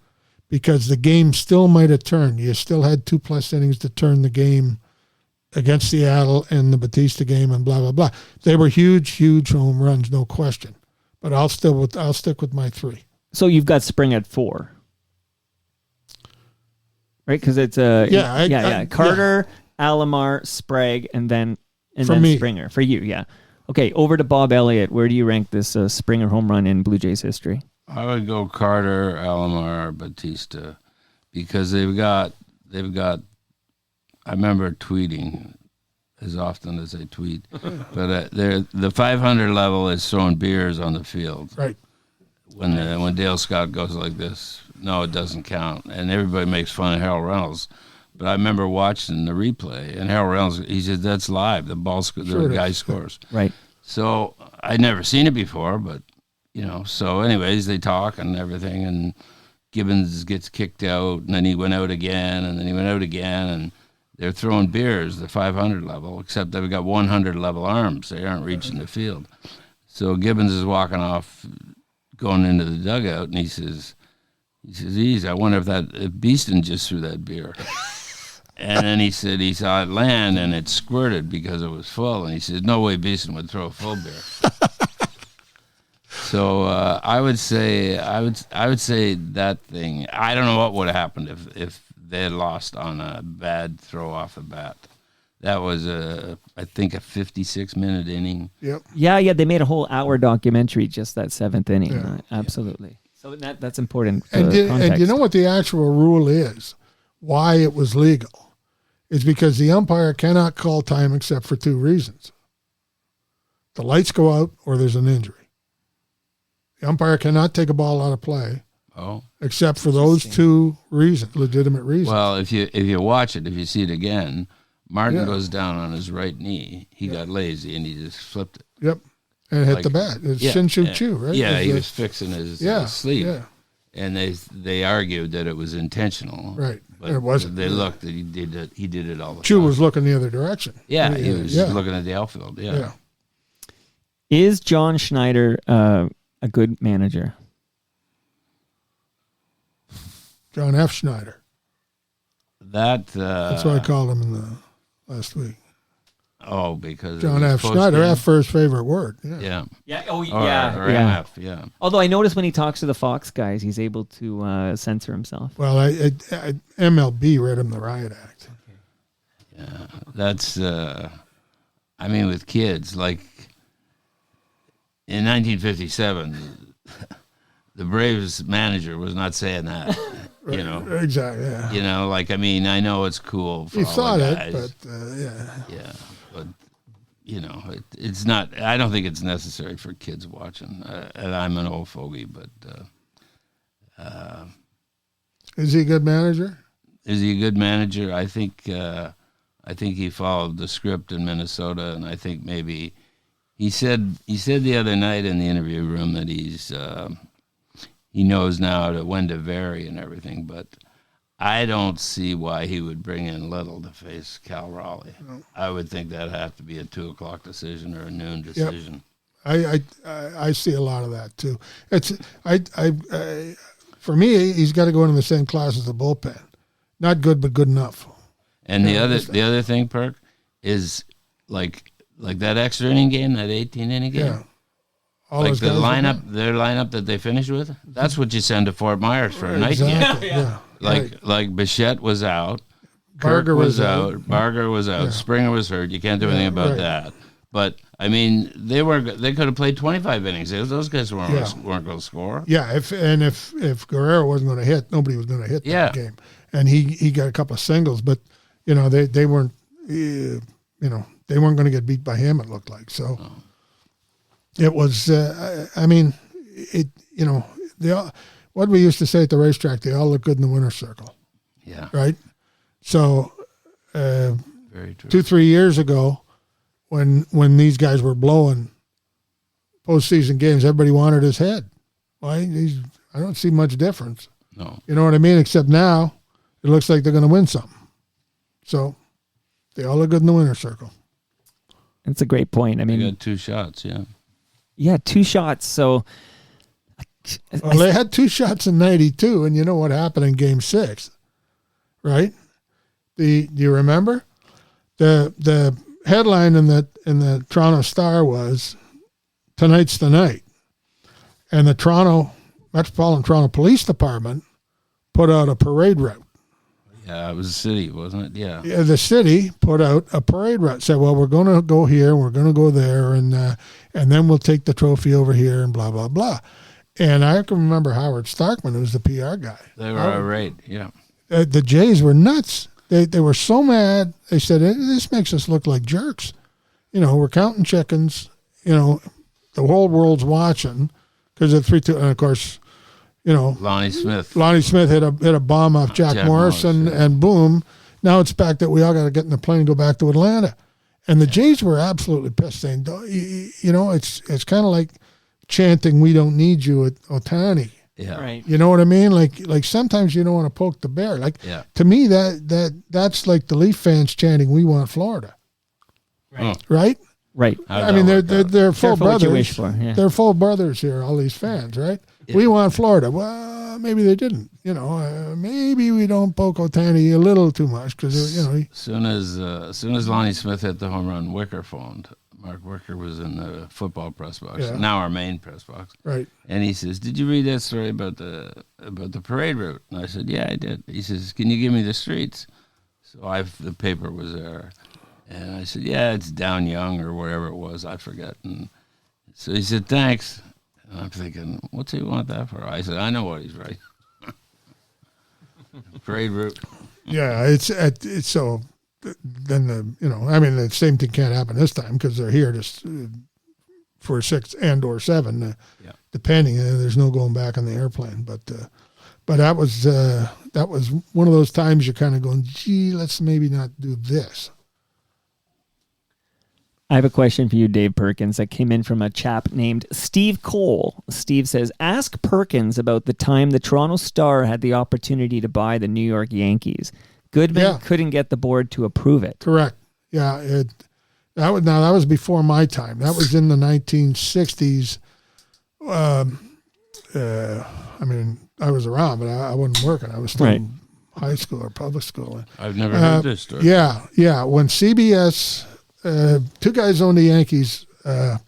because the game still might have turned. You still had 2+ innings to turn the game against Seattle and the Batista game and blah, blah, blah. They were huge, huge home runs, no question. But I'll stick with my 3. So you've got Spring at 4. Right, because it's Carter, Alomar, Sprague, and then Springer for you. Yeah. Okay, over to Bob Elliott. Where do you rank this Springer home run in Blue Jays history? I would go Carter, Alomar, Batista, because they've got. I remember tweeting as often as I tweet, but the 500 level is throwing beers on the field. Right. When Dale Scott goes like this, no, it doesn't count, and everybody makes fun of Harold Reynolds. But I remember watching the replay, and Harold Reynolds, he said, "That's live. The guy scores." Right. So I'd never seen it before, but So, anyways, they talk and everything, and Gibbons gets kicked out, and then he went out again, and they're throwing beers, the 500 level, except they've got 100 level arms. They aren't reaching the field. So Gibbons is walking off, going into the dugout, and he says, "Geez, I wonder if Beeston just threw that beer." And then he said he saw it land and it squirted because it was full. And he said, "No way Beeston would throw a full beer." So I would say that thing. I don't know what would have happened if they had lost on a bad throw off the bat. That was I think a 56-minute inning. Yep. Yeah. They made a whole hour documentary just that 7th inning. Yeah. Absolutely. So that's important. And you know what the actual rule is? Why it was legal? Is because the umpire cannot call time except for 2 reasons. The lights go out or there's an injury. The umpire cannot take a ball out of play. Oh. Except for those 2 legitimate reasons. Well, if you watch it, if you see it again, Martin goes down on his right knee. He got lazy and he just flipped it. Yep. And hit the bat. It's Shin Shu Chu, right? Yeah, he was fixing his sleeve. Yeah. And they argued that it was intentional. Right. But it wasn't. They looked that he did it all the time. Chu was looking the other direction. Yeah, he was looking at the outfield. Yeah. Is John Schneider a good manager? John F. Schneider. That's what I called him in the last week. Oh, because John F. Schneider, F for his favorite word. Yeah. Yeah. Oh, Or yeah. MF, yeah. Although I noticed when he talks to the Fox guys, he's able to censor himself. Well, MLB read him the Riot Act. Okay. Yeah, that's. I mean, with kids, like in 1957, the Braves manager was not saying that. You know, exactly. Yeah. You know, like I mean, I know it's cool for he all thought the guys. it, but yeah. Yeah, but you know, it's not. I don't think it's necessary for kids watching. And I'm an old fogey, but is he a good manager? Is he a good manager? I think he followed the script in Minnesota, and I think maybe He said the other night in the interview room that he knows now when to vary and everything, but I don't see why he would bring in Little to face Cal Raleigh. No. I would think that'd have to be a 2:00 decision or a noon decision. Yep. I see a lot of that too. For me, he's got to go into the same class as the bullpen. Not good, but good enough. And the other thing, Perk, is like that extra inning game, that 18-inning game. Yeah. Like their lineup that they finished with, that's what you send to Fort Myers for a night game. Yeah. Like Bichette was out, Barger Kirk was out, Barger was out, Yeah. Springer was hurt. You can't do anything about that. But I mean, they could have played 25 innings. Those guys weren't going to score. Yeah, if Guerrero wasn't going to hit, nobody was going to hit that game. And he got a couple of singles, but they weren't they weren't going to get beat by him. It looked like so. Oh. It was. What we used to say at the racetrack, they all look good in the winner's circle. Yeah. Right. So, very true. 2-3 years ago, when these guys were blowing postseason games, everybody wanted his head. Why? I don't see much difference. No. You know what I mean? Except now, it looks like they're going to win something. So, they all look good in the winner's circle. That's a great point. I mean, they got 2 shots. Yeah. Yeah, 2 shots. So. Well, they had 2 shots in '92, and you know what happened in Game 6, right? Do you remember? The headline in the Toronto Star was "Tonight's the night," and the Metropolitan Toronto Police Department put out a parade route. Yeah, it was the city, wasn't it? Yeah. Yeah, the city put out a parade route. Said, "Well, we're going to go here, we're going to go there, and then we'll take the trophy over here, and blah blah blah." And I can remember Howard Starkman, who was the PR guy. They were irate, yeah. The Jays were nuts. They were so mad. They said, "This makes us look like jerks. We're counting chickens. The whole world's watching because of 3-2." And of course, Lonnie Smith hit a bomb off Jack Morris, and boom. Now it's back that we all got to get in the plane and go back to Atlanta. And the Jays were absolutely pissed, saying, it's kind of like chanting, "We don't need you" at Ohtani. Yeah. Right. You know what I mean? Like sometimes you don't want to poke the bear. To me that's like the Leaf fans chanting, "We want Florida." Right. Right? Right. I mean they're full brothers. What you wish for, yeah. They're full brothers here, all these fans, right? Yeah. We want Florida. Well, maybe they didn't. Maybe we don't poke Ohtani a little too much because As soon as Lonnie Smith hit the home run, Wicker phoned. Mark Wicker was in the football press box, now our main press box. Right. And he says, "Did you read that story about the parade route?" And I said, "Yeah, I did." He says, "Can you give me the streets?" So the paper was there. And I said, "Yeah, it's down Young or wherever it was. I forget." And so he said, "Thanks." And I'm thinking, what's he want that for? I said, "I know what he's right." Parade route. Yeah, it's so... Then the same thing can't happen this time because they're here just for 6 and/or 7, depending. There's no going back on the airplane, but that was one of those times you're kind of going, "Gee, let's maybe not do this." I have a question for you, Dave Perkins, that came in from a chap named Steve Cole. Steve says, "Ask Perkins about the time the Toronto Star had the opportunity to buy the New York Yankees. Goodman couldn't get the board to approve it." Correct. Yeah. That was before my time. That was in the 1960s. I I was around, but I wasn't working. I was still in high school or public school. I've never heard this story. Yeah. When CBS, 2 guys owned the Yankees. Del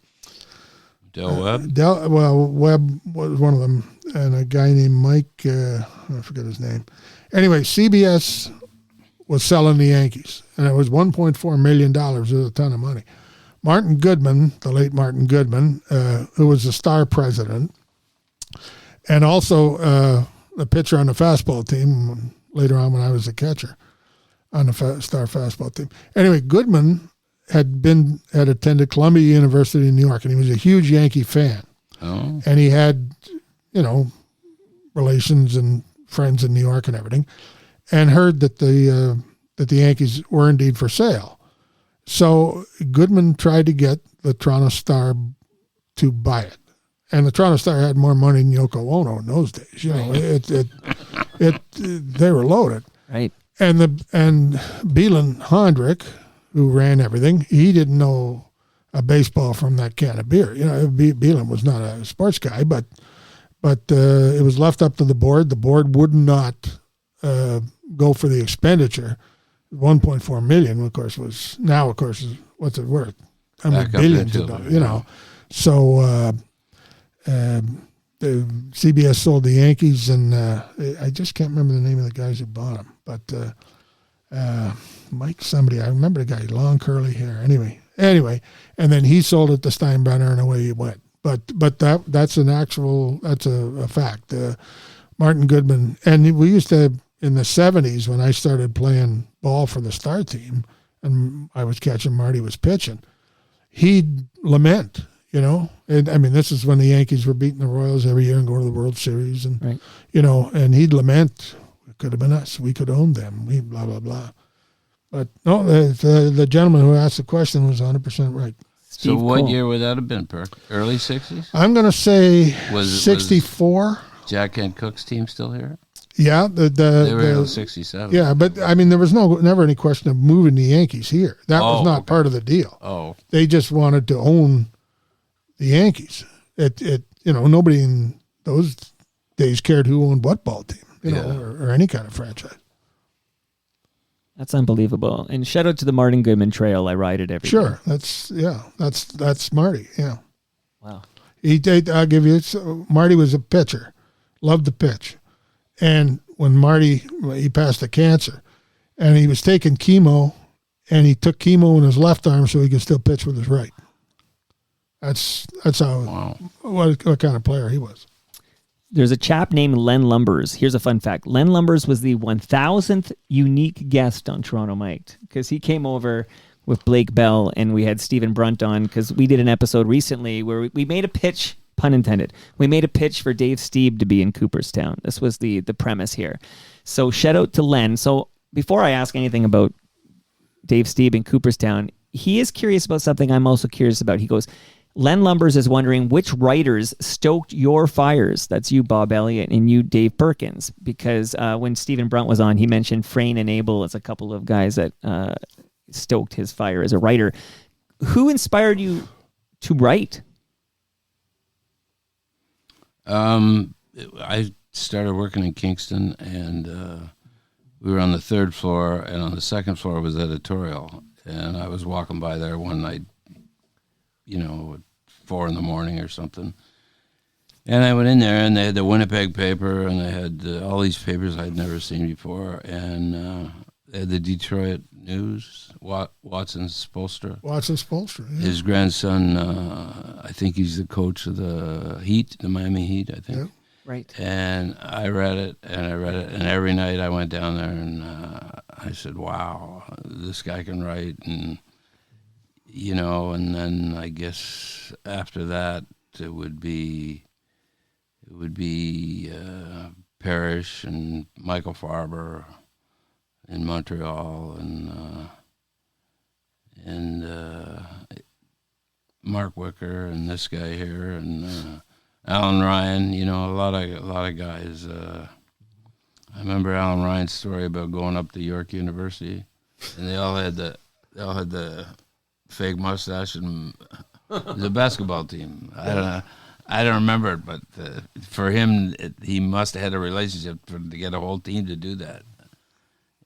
Webb? Webb was one of them, and a guy named Mike, I forget his name. Anyway, CBS was selling the Yankees, and it was $1.4 million. It was a ton of money. Martin Goodman, the late Martin Goodman, who was the Star president, and also the pitcher on the fastball team later on when I was a catcher on the Star fastball team. Anyway, Goodman had attended Columbia University in New York, and he was a huge Yankee fan. Oh. And he had, relations and friends in New York and everything, and heard that the Yankees were indeed for sale. So Goodman tried to get the Toronto Star to buy it. And the Toronto Star had more money than Yoko Ono in those days. You know, they were loaded. Right. And Beelan Hondrick, who ran everything, he didn't know a baseball from that can of beer. You know, Beelan was not a sports guy, but it was left up to the board. The board would not go for the expenditure. 1.4 million, of course, what's it worth? I mean, billions of dollars, you know. So the CBS sold the Yankees, and I just can't remember the name of the guys who bought them, but Mike somebody, I remember the guy, long curly hair. Anyway, and then he sold it to Steinbrenner, and away he went. But that's a fact. Martin Goodman, and we used to, in the 70s when I started playing ball for the Star team, and I was catching, Marty was pitching, he'd lament. You know, and I mean, this is when the Yankees were beating the Royals every year and go to the World Series, and right. You know, and he'd lament, "It could have been us. We could own them. We blah blah blah." But no, the gentleman who asked the question was 100% right. So what year would that have been, Perk? Early 60s? I'm going to say 64. Was Jack Kent Cook's team still here? Yeah, they were in 67. Yeah, but I mean, there was never any question of moving the Yankees here. That was not part of the deal. Oh, they just wanted to own the Yankees. You know, nobody in those days cared who owned what ball team, you know, or any kind of franchise. That's unbelievable. And shout out to the Martin Goodman Trail. I ride it every day. That's Marty. Yeah. Wow. I'll give you. So Marty was a pitcher, loved to pitch, and when he passed of cancer, and he was taking chemo, and he took chemo in his left arm so he could still pitch with his right. That's how. Wow. What kind of player he was. There's a chap named Len Lumbers. Here's a fun fact. Len Lumbers was the 1,000th unique guest on Toronto Mic'd, because he came over with Blake Bell, and we had Stephen Brunt on, because we did an episode recently where we made a pitch, pun intended. We made a pitch for Dave Steeb to be in Cooperstown. This was the premise here. So shout out to Len. So before I ask anything about Dave Steeb in Cooperstown, he is curious about something I'm also curious about. He goes, Len Lumbers is wondering which writers stoked your fires. That's you, Bob Elliott, and you, Dave Perkins. Because when Stephen Brunt was on, he mentioned Frayne and Abel as a couple of guys that stoked his fire as a writer. Who inspired you to write? I started working in Kingston, and we were on the 3rd floor, and on the 2nd floor was editorial. And I was walking by there one night, you know, at 4 a.m. or something. And I went in there, and they had the Winnipeg paper, and they had all these papers I'd never seen before. And they had the Detroit News, Watson Spolstra. Yeah. His grandson, I think he's the coach of the Heat, the Miami Heat, I think. Yeah. Right. And I read it, and every night I went down there, and I said, wow, this guy can write, and you know, and then I guess after that it would be Parrish and Michael Farber in Montreal, and Mark Wicker, and this guy here, and Alan Ryan. You know, a lot of guys. I remember Alan Ryan's story about going up to York University, and they all had the fake mustache, and the basketball team. I don't remember it, but for him, he must have had a relationship to get a whole team to do that.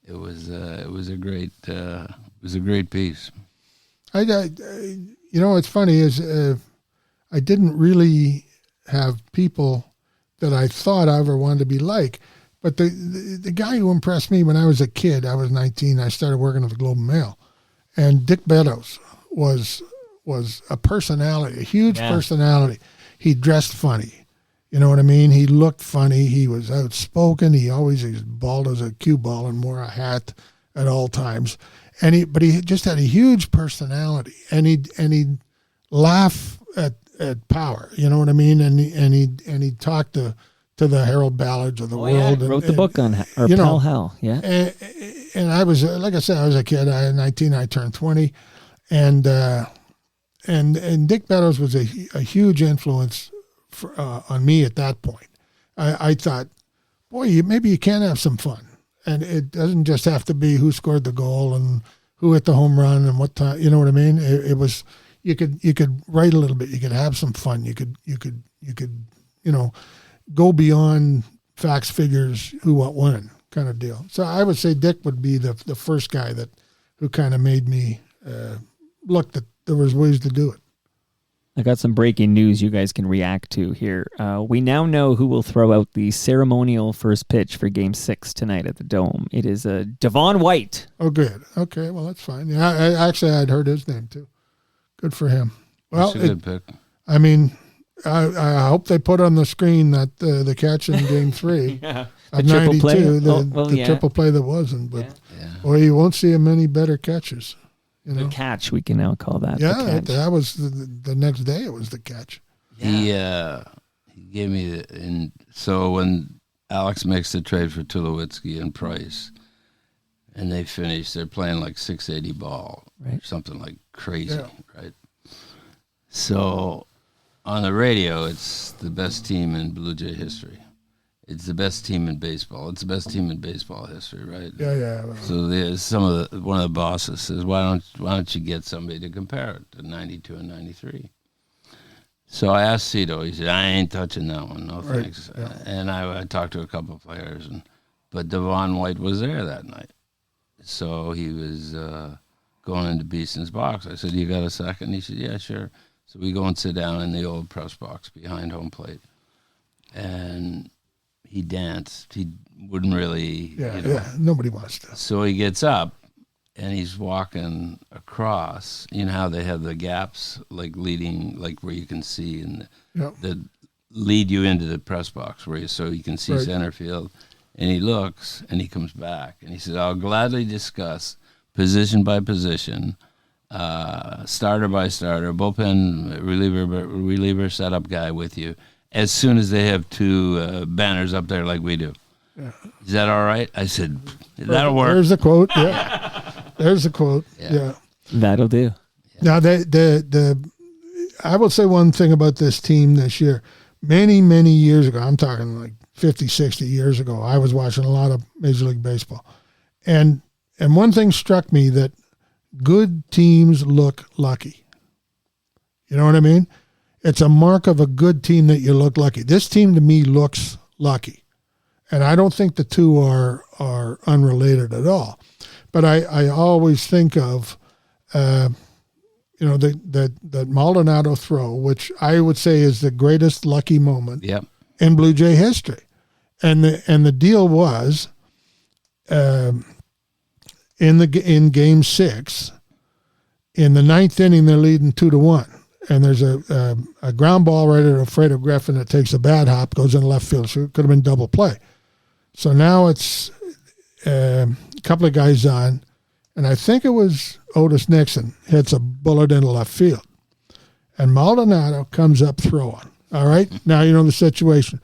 It was a great piece. You know, what's funny is I didn't really have people that I thought I ever wanted to be like, but the guy who impressed me when I was a kid, I was 19, I started working at the Globe and Mail, and Dick Beddoes was a personality, a huge personality. He dressed funny. You know what I mean? He looked funny. He was outspoken. He was bald as a cue ball and wore a hat at all times. But he just had a huge personality, and he'd laugh at power. You know what I mean? And he'd talk to the Harold Ballards of the world. Yeah, wrote the book on Pell Hell. Yeah. And I was, like I said, I was a kid. I was 19. I turned 20. and Dick Meadows was a huge influence on me at that point. I thought, boy, maybe you can have some fun, and it doesn't just have to be who scored the goal and who hit the home run and what time. You know what I mean? It was you could write a little bit. You could have some fun. You could go beyond facts, figures, who, what, when kind of deal. So I would say Dick would be the first guy who kind of made me look that there was ways to do it. I got some breaking news you guys can react to here. We now know who will throw out the ceremonial first pitch for Game 6 tonight at the Dome. It is Devon White. Oh, good. Okay, well, that's fine. Yeah, I'd heard his name, too. Good for him. Well, That's a good pick. I mean, I hope they put on the screen that the catch in Game 3 Yeah. of The triple 92, play? the triple play that wasn't. But, Yeah. boy, you won't see many better catches. You know? The catch, we can now call that. Yeah, the catch. that was the next day. It was the catch. He gave me so when Alex makes the trade for Tulowitzki and Price, and they finish, they're playing like 680 ball, Right. something like crazy, Yeah. right? So on the radio, it's the best team in Blue Jay history. It's the best team in baseball. It's the best team in baseball history, right? Yeah. So one of the bosses says, why don't you get somebody to compare it to 92 and 93? So I asked Cito. He said, I ain't touching that one. No Right, thanks. yeah. And I talked to a couple of players, but Devon White was there that night. So he was going into Beeson's box. I said, you got a second? He said, yeah, sure. So we go and sit down in the old press box behind home plate. And he danced. He wouldn't really, Yeah. Nobody wants to. So he gets up and he's walking across. You know how they have the gaps, like leading, like where you can see that lead you into the press box, so you can see Right. center field. And he looks and he comes back and he says, I'll gladly discuss position by position, starter by starter, bullpen reliever setup guy with you, as soon as they have two banners up there like we do. Yeah. Is that all right? I said, that'll work. There's the quote. Yeah. There's the quote. Yeah. That'll do. Now, I will say one thing about this team this year. Many, many years ago, I'm talking like 50, 60 years ago, I was watching a lot of Major League Baseball. And one thing struck me, that good teams look lucky. You know what I mean? It's a mark of a good team that you look lucky. This team to me looks lucky. And I don't think the two are unrelated at all. But I always think of, that Maldonado throw, which I would say is the greatest lucky moment in Blue Jay history. And the deal was, in Game 6, in the ninth inning, they're leading 2-1. And there's a ground ball right at Alfredo Griffin that takes a bad hop, goes in left field. So it could have been double play. So now it's a couple of guys on, and I think it was Otis Nixon hits a bullet into left field. And Maldonado comes up throwing. All right? Now you know the situation.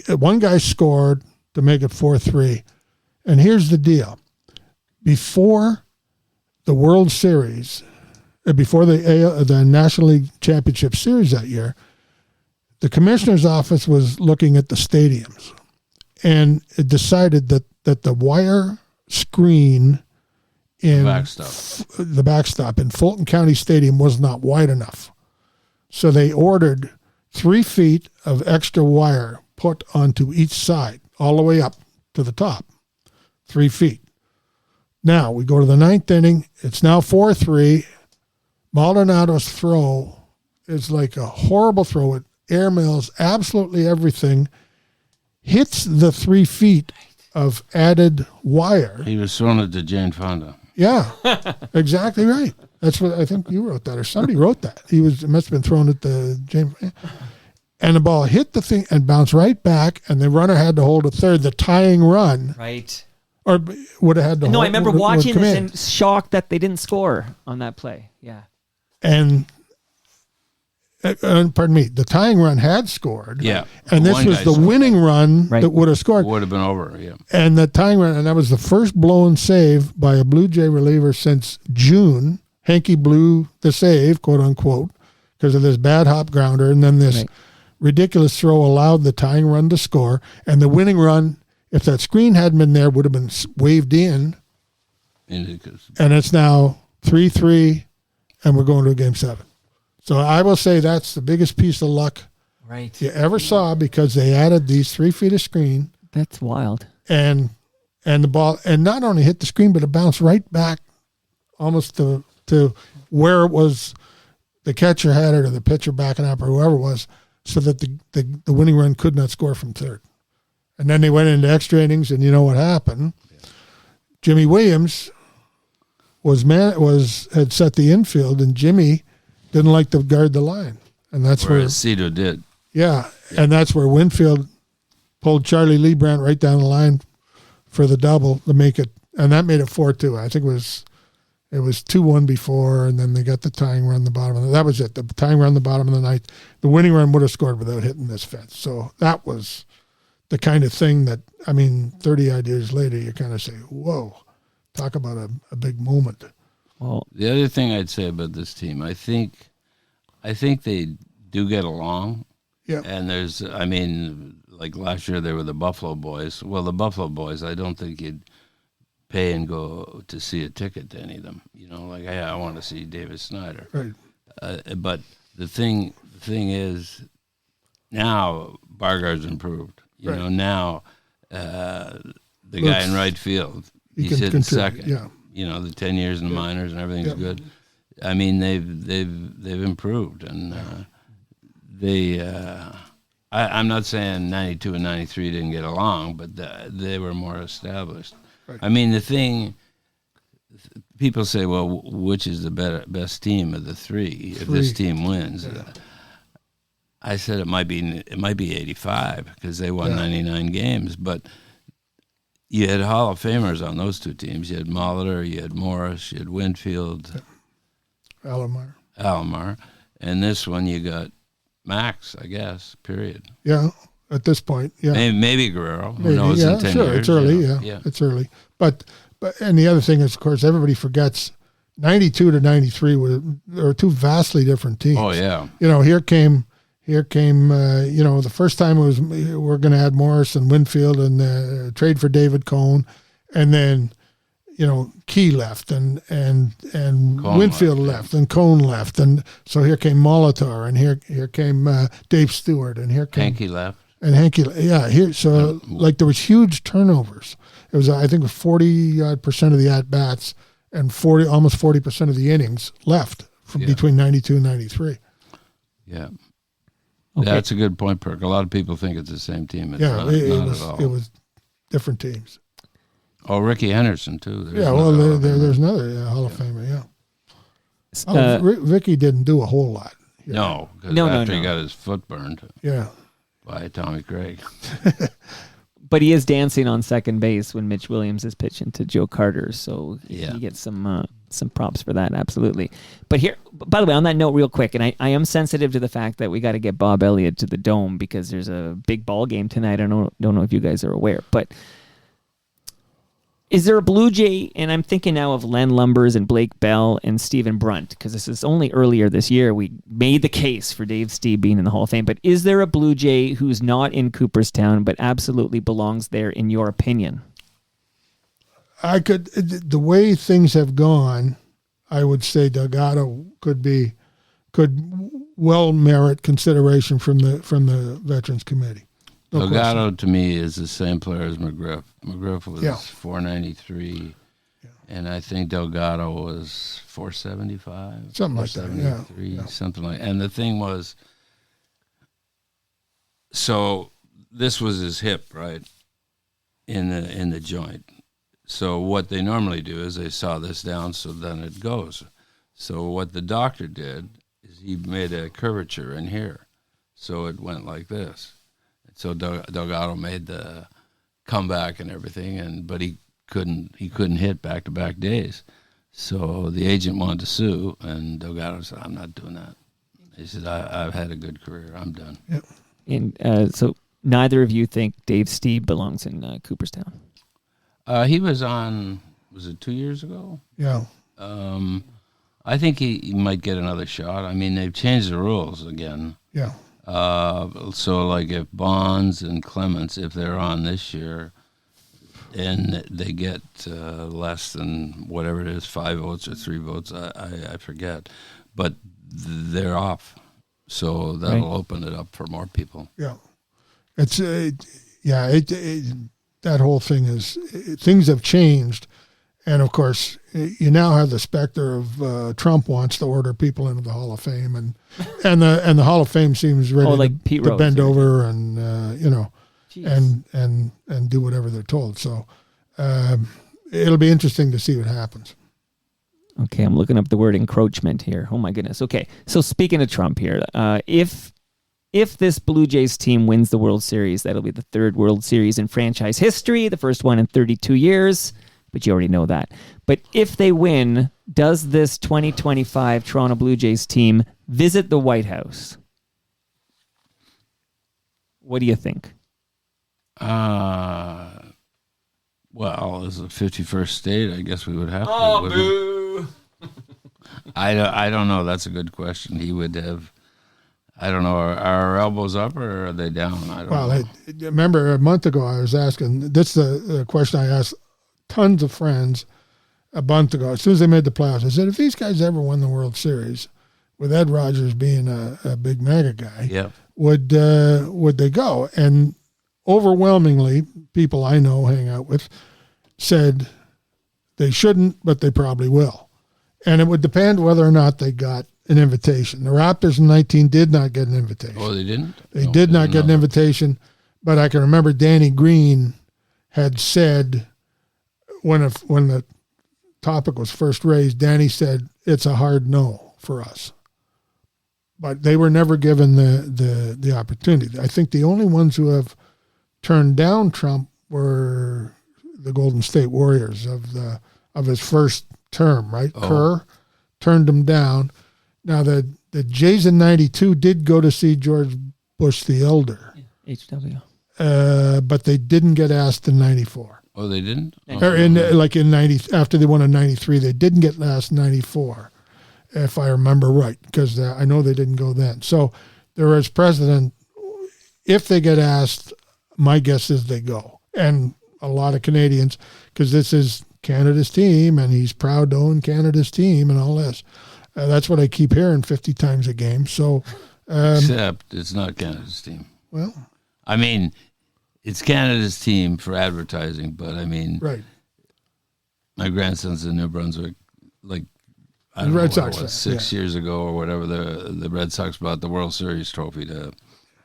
One guy scored to make it 4-3. And here's the deal. Before the World Series, before the National League Championship Series that year, the commissioner's office was looking at the stadiums, and it decided that the wire screen in the backstop in Fulton County Stadium was not wide enough. So they ordered 3 feet of extra wire put onto each side, all the way up to the top, 3 feet. Now we go to the ninth inning. It's now 4-3. Maldonado's throw is like a horrible throw. It airmails absolutely everything, hits the 3 feet of added wire. He was throwing it to Jane Fonda. Yeah, exactly right. That's what I think you wrote that, or somebody wrote that. It must have been thrown at the James. And the ball hit the thing and bounced right back, and the runner had to hold a third. The tying run, Right. or would have had to. No, hold, I remember would watching come this in. and shocked that they didn't score on that play. Yeah. And pardon me, the tying run had scored. Yeah. And this One was guy the scored. winning run Right. that would have scored. Would have been over, yeah. And the tying run, and that was the first blown save by a Blue Jay reliever since June. Hanky blew the save, quote unquote, because of this bad hop grounder, and then this ridiculous throw allowed the tying run to score, and the winning run, if that screen hadn't been there, would have been waved in. And it's now 3-3, and we're going to a game 7. So I will say that's the biggest piece of luck you ever saw, because they added these 3 feet of screen. That's wild. And the ball, and not only hit the screen, but it bounced right back almost to where it was. The catcher had it, or the pitcher backing up, or whoever it was, so that the winning run could not score from third. And then they went into extra innings, and you know what happened? Yeah. Jimmy Williams had set the infield, and Jimmy didn't like to guard the line, and that's where Cito did. Yeah, and that's where Winfield pulled Charlie Leibrandt right down the line for the double to make it, and that made it 4-2. I think it was 2-1 before, and then they got the tying run the bottom of the, that was it. The tying run the bottom of the ninth. The winning run would have scored without hitting this fence. So that was the kind of thing that, 30-odd years later, you kind of say, whoa, talk about a big moment. Well, the other thing I'd say about this team, I think they do get along. Yeah. And there's, like last year they were the Buffalo Boys. Well, the Buffalo Boys, I don't think you'd pay and go to see a ticket to any of them. Hey, I want to see David Snyder. Right. But the thing is, now Bargard's improved. Now the guy in right field, he's hitting second. Yeah. The 10 years in the minors and everything's good. They've improved, and I'm not saying 92 and 93 didn't get along, but they were more established. Right. The thing, people say, well, which is the best team of the three if this team wins? Yeah. I said it might be 85 because they won 99 games, but you had Hall of Famers on those two teams. You had Molitor, you had Morris, you had Winfield, Alomar, and this one you got Max, I guess. Period. Yeah. At this point, yeah. Maybe Guerrero. Who knows in 10 years? It's early, yeah. It's early. But and the other thing is, of course, everybody forgets 92 to 93 were two vastly different teams. Oh, yeah. Here came the first time it was we're going to add Morris and Winfield and trade for David Cohn, and then Key left and Winfield left and Cohn left, and so here came Molitor, and here came Dave Stewart, and here came Hanky left. And Hanky, there was huge turnovers. It was, I think, 40% of the at bats and almost 40% of the innings left from between 92 and 93. Yeah, okay. That's a good point, Perk. A lot of people think it's the same team. It's not at all. It was different teams. Oh, Ricky Henderson too. There's another Hall of Famer. Yeah. Ricky didn't do a whole lot. No, after he got his foot burned. Yeah. By Tommy Craig. But he is dancing on second base when Mitch Williams is pitching to Joe Carter, so he gets some props for that, absolutely. But here, by the way, on that note, real quick, and I am sensitive to the fact that we got to get Bob Elliott to the Dome because there's a big ball game tonight. I don't know if you guys are aware, but is there a Blue Jay, and I'm thinking now of Len Lumbers and Blake Bell and Stephen Brunt, because this is only earlier this year we made the case for Dave Stieb being in the Hall of Fame, but is there a Blue Jay who's not in Cooperstown but absolutely belongs there in your opinion? The way things have gone, I would say Delgado could well merit consideration from the Veterans Committee. Delgado, to me, is the same player as McGriff. McGriff was 493, and I think Delgado was 475. Something like that, yeah. Something like that. And the thing was, so this was his hip, right, in the joint. So what they normally do is they saw this down, so then it goes. So what the doctor did is he made a curvature in here, so it went like this. So Delgado made the comeback and everything, but he couldn't hit back-to-back days. So the agent wanted to sue, and Delgado said, "I'm not doing that." He said, "I've had a good career. I'm done." Yep. And so neither of you think Dave Stieb belongs in Cooperstown? He was on. Was it 2 years ago? Yeah. I think he might get another shot. I mean, they've changed the rules again. Yeah. So, like, if Bonds and Clements, if they're on this year, and they get less than whatever it is, 5 votes or 3 votes, I forget, but they're off. So that'll open it up for more people. Yeah. It's, that whole thing things have changed. And of course, you now have the specter of Trump wants to order people into the Hall of Fame, and the Hall of Fame seems ready to bend over and and do whatever they're told. So it'll be interesting to see what happens. Okay, I'm looking up the word encroachment here. Oh my goodness. Okay, so speaking of Trump here, if this Blue Jays team wins the World Series, that'll be the third World Series in franchise history, the first one in 32 years. But you already know that. But if they win, does this 2025 Toronto Blue Jays team visit the White House? What do you think? Well, as a 51st state, I guess we would have to. Oh, boo! I don't know. That's a good question. He would have. I don't know. Are our elbows up or are they down? I don't know. Remember a month ago I was asking. This is the question I asked tons of friends a month ago. As soon as they made the playoffs, I said, if these guys ever won the World Series, with Ed Rogers being a big mega guy, would they go? And overwhelmingly, people I know hang out with said they shouldn't, but they probably will. And it would depend whether or not they got an invitation. The Raptors in 19 did not get an invitation. Oh, they didn't? They did not get an invitation, but I can remember Danny Green had said when the topic was first raised, Danny said, it's a hard no for us. But they were never given the opportunity. I think the only ones who have turned down Trump were the Golden State Warriors of his first term, right? Oh. Kerr turned him down. Now, the Jays in 92 did go to see George Bush the Elder. HW. But they didn't get asked in 94. Oh, they didn't? Or in 90, after they won in 93, they didn't get asked in 94, if I remember right, because I know they didn't go then. So there is precedent. If they get asked, my guess is they go. And a lot of Canadians, because this is Canada's team, and he's proud to own Canada's team and all this. That's what I keep hearing 50 times a game. So, except it's not Canada's team. Well, I mean, it's Canada's team for advertising, but I mean, right. My grandson's in New Brunswick, like I don't the Red know Sox what it was, 6 years ago or whatever. The Red Sox brought the World Series trophy to,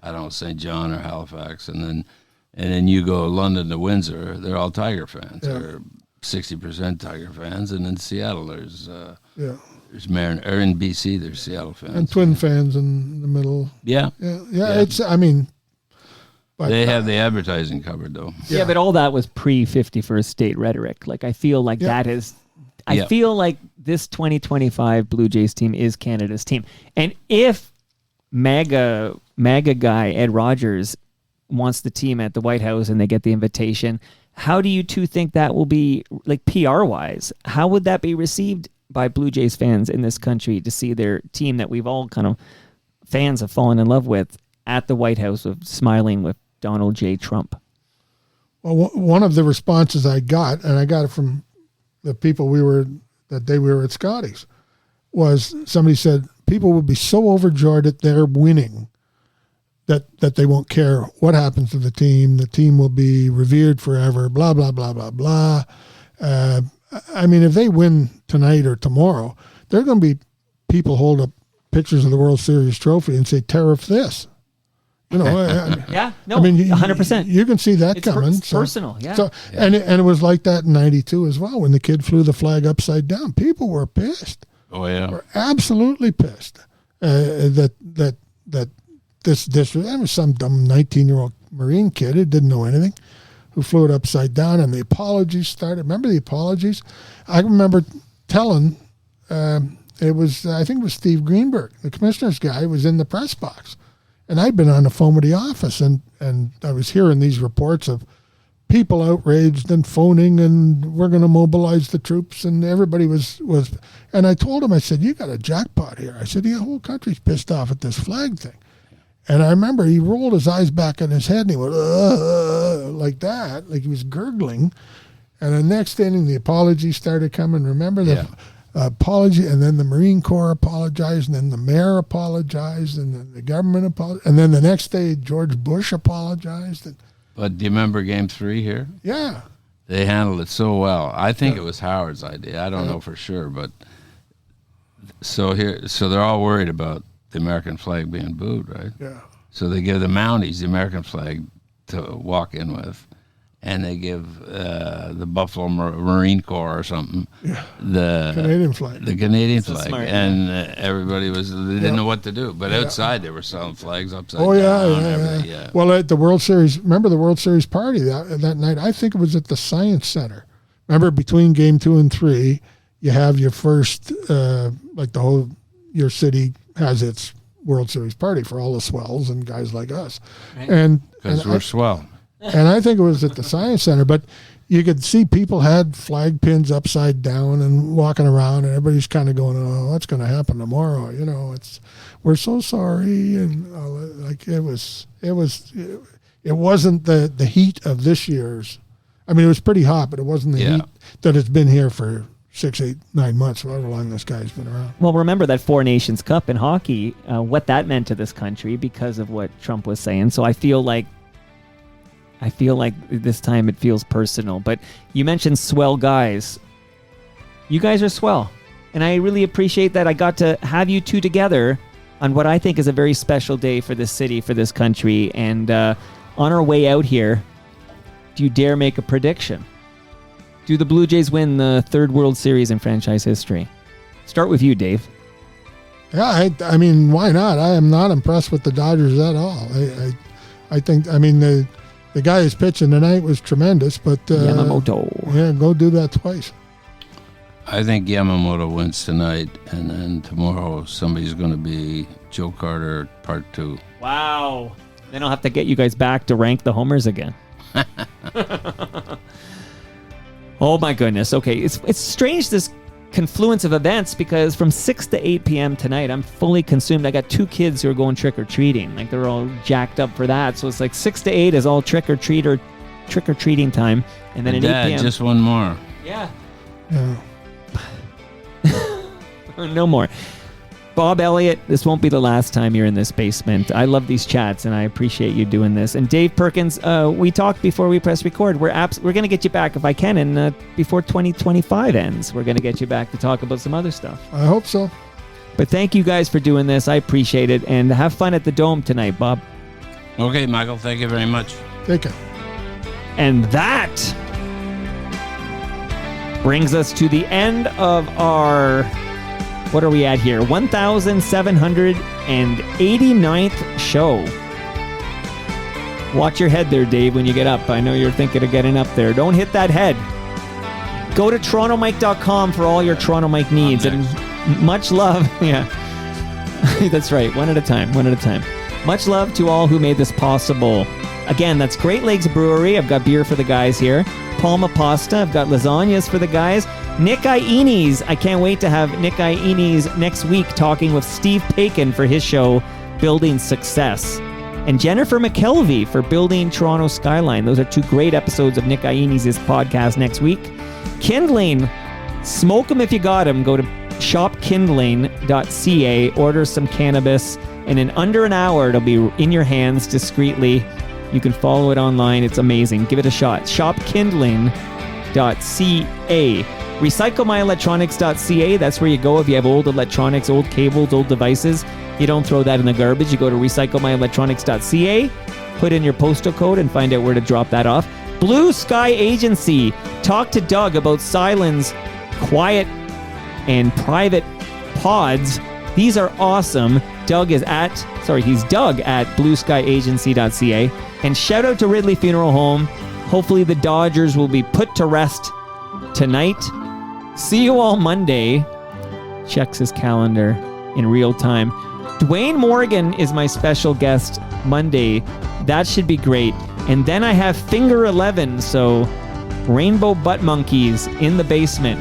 I don't know, St. John or Halifax, and then you go London to Windsor. They're all Tiger fans. Yeah. They're 60% Tiger fans, and in Seattle there's Marin, or in BC there's Seattle fans and Twin fans in the middle. Yeah. It's I mean. But, they have the advertising covered, though. Yeah, but all that was pre-51st state rhetoric. Like, I feel like that is... I feel like this 2025 Blue Jays team is Canada's team. And if MAGA guy Ed Rogers wants the team at the White House and they get the invitation, how do you two think that will be, like, PR-wise? How would that be received by Blue Jays fans in this country to see their team that we've all kind of fans have fallen in love with at the White House of smiling with Donald J. Trump? Well, one of the responses I got, and I got it from the people that day we were at Scotty's, was somebody said people will be so overjoyed at their winning that they won't care what happens to the team. The team will be revered forever, blah, blah, blah, blah, blah. I mean, if they win tonight or tomorrow, there are going to be people hold up pictures of the World Series trophy and say, tariff this. You know, I mean, 100%. You can see that coming. It's personal, yeah. So, and it was like that in 92 as well when the kid flew the flag upside down. People were pissed. Oh, yeah. Were absolutely pissed that this was some dumb 19-year-old Marine kid who didn't know anything who flew it upside down, and the apologies started. Remember the apologies? I remember telling, I think it was Steve Greenberg, the commissioner's guy, was in the press box. And I'd been on the phone with the office, and I was hearing these reports of people outraged and phoning, and we're going to mobilize the troops, and everybody was. And I told him, I said, you got a jackpot here. I said, the whole country's pissed off at this flag thing. And I remember he rolled his eyes back in his head and he went, like that, like he was gurgling. And the next inning, the apology started coming. Remember the apology, and then the Marine Corps apologized, and then the mayor apologized, and then the government apologized. And then the next day, George Bush apologized. But do you remember Game 3 here? Yeah. They handled it so well. I think it was Howard's idea. I don't know for sure, but so they're all worried about the American flag being booed, right? Yeah. So they give the Mounties the American flag to walk in with, and they give the Buffalo Marine Corps or something the Canadian flag. The Canadian So flag, smart, and everybody they didn't know what to do. But outside they were selling flags upside down. Yeah. Well, at the World Series, remember the World Series party that night? I think it was at the Science Center. Remember, between Game 2 and 3, you have your first, your city has its World Series party for all the swells and guys like us. Right. And Because we're swell. And I think it was at the Science Center, but you could see people had flag pins upside down and walking around, and everybody's kind of going, "Oh, what's going to happen tomorrow?" We're so sorry, and it wasn't the heat of this year's. I mean, it was pretty hot, but it wasn't the heat that it's been here for 6, 8, 9 months, however long this guy's been around. Well, remember that Four Nations Cup in hockey, what that meant to this country because of what Trump was saying. So I feel like this time it feels personal. But you mentioned swell guys. You guys are swell. And I really appreciate that I got to have you two together on what I think is a very special day for this city, for this country. And on our way out here, do you dare make a prediction? Do the Blue Jays win the 3rd World Series in franchise history? Start with you, Dave. Yeah, I mean, why not? I am not impressed with the Dodgers at all. I think, I mean, the guy who's pitching tonight was tremendous, but Yamamoto. Yeah, go do that twice. I think Yamamoto wins tonight, and then tomorrow somebody's going to be Joe Carter Part 2. Wow. Then I'll have to get you guys back to rank the homers again. Oh my goodness. Okay, it's strange, this confluence of events, because from 6 to 8 p.m. tonight, I'm fully consumed. I got 2 kids who are going trick-or-treating. Like, they're all jacked up for that. So it's like 6 to 8 is all trick-or-treating time. And then at 8 p.m. just one more. Yeah. Yeah. No more. Bob Elliott, this won't be the last time you're in this basement. I love these chats, and I appreciate you doing this. And Dave Perkins, we talked before we press record. We're going to get you back if I can, and before 2025 ends, we're going to get you back to talk about some other stuff. I hope so. But thank you guys for doing this. I appreciate it, and have fun at the Dome tonight, Bob. Okay, Michael, thank you very much. Take care. And that brings us to the end of our... What are we at here? 1,789th show. Watch your head there, Dave, when you get up. I know you're thinking of getting up there. Don't hit that head. Go to TorontoMike.com for all your Toronto Mike needs. And much love. Yeah. That's right. One at a time. Much love to all who made this possible. Again, that's Great Lakes Brewery. I've got beer for the guys here. Palma Pasta. I've got lasagnas for the guys. Nick Ieni's. I can't wait to have Nick Ieni's next week talking with Steve Paikin for his show, Building Success. And Jennifer McKelvey for Building Toronto Skyline. Those are 2 great episodes of Nick Ieni's podcast next week. Kindling. Smoke them if you got them. Go to shopkindling.ca. Order some cannabis. And in under an hour, it'll be in your hands discreetly. You can follow it online. It's amazing. Give it a shot. Shopkindling.ca. RecycleMyElectronics.ca. That's where you go if you have old electronics, old cables, old devices. You don't throw that in the garbage. You go to RecycleMyElectronics.ca, put in your postal code, and find out where to drop that off. Blue Sky Agency. Talk to Doug about Silen's quiet and private pods. These are awesome. He's Doug at BlueSkyAgency.ca. And shout out to Ridley Funeral Home. Hopefully the Dodgers will be put to rest tonight. See you all Monday. Checks his calendar in real time. Dwayne Morgan is my special guest Monday. That should be great. And then I have Finger 11, so Rainbow Butt Monkeys in the basement,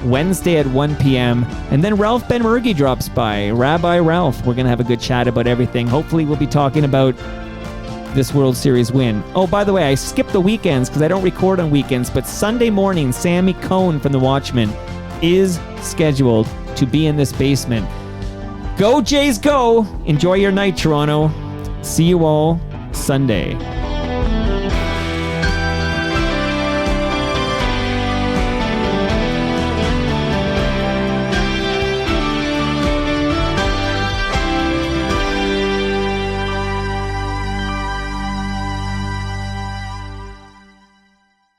Wednesday at 1 p.m. And then Ralph Benmergui drops by, Rabbi Ralph. We're going to have a good chat about everything. Hopefully we'll be talking about this World Series win. Oh, by the way, I skipped the weekends because I don't record on weekends, but Sunday morning, Sammy Cohn from The Watchmen is scheduled to be in this basement. Go Jays, go! Enjoy your night, Toronto. See you all Sunday.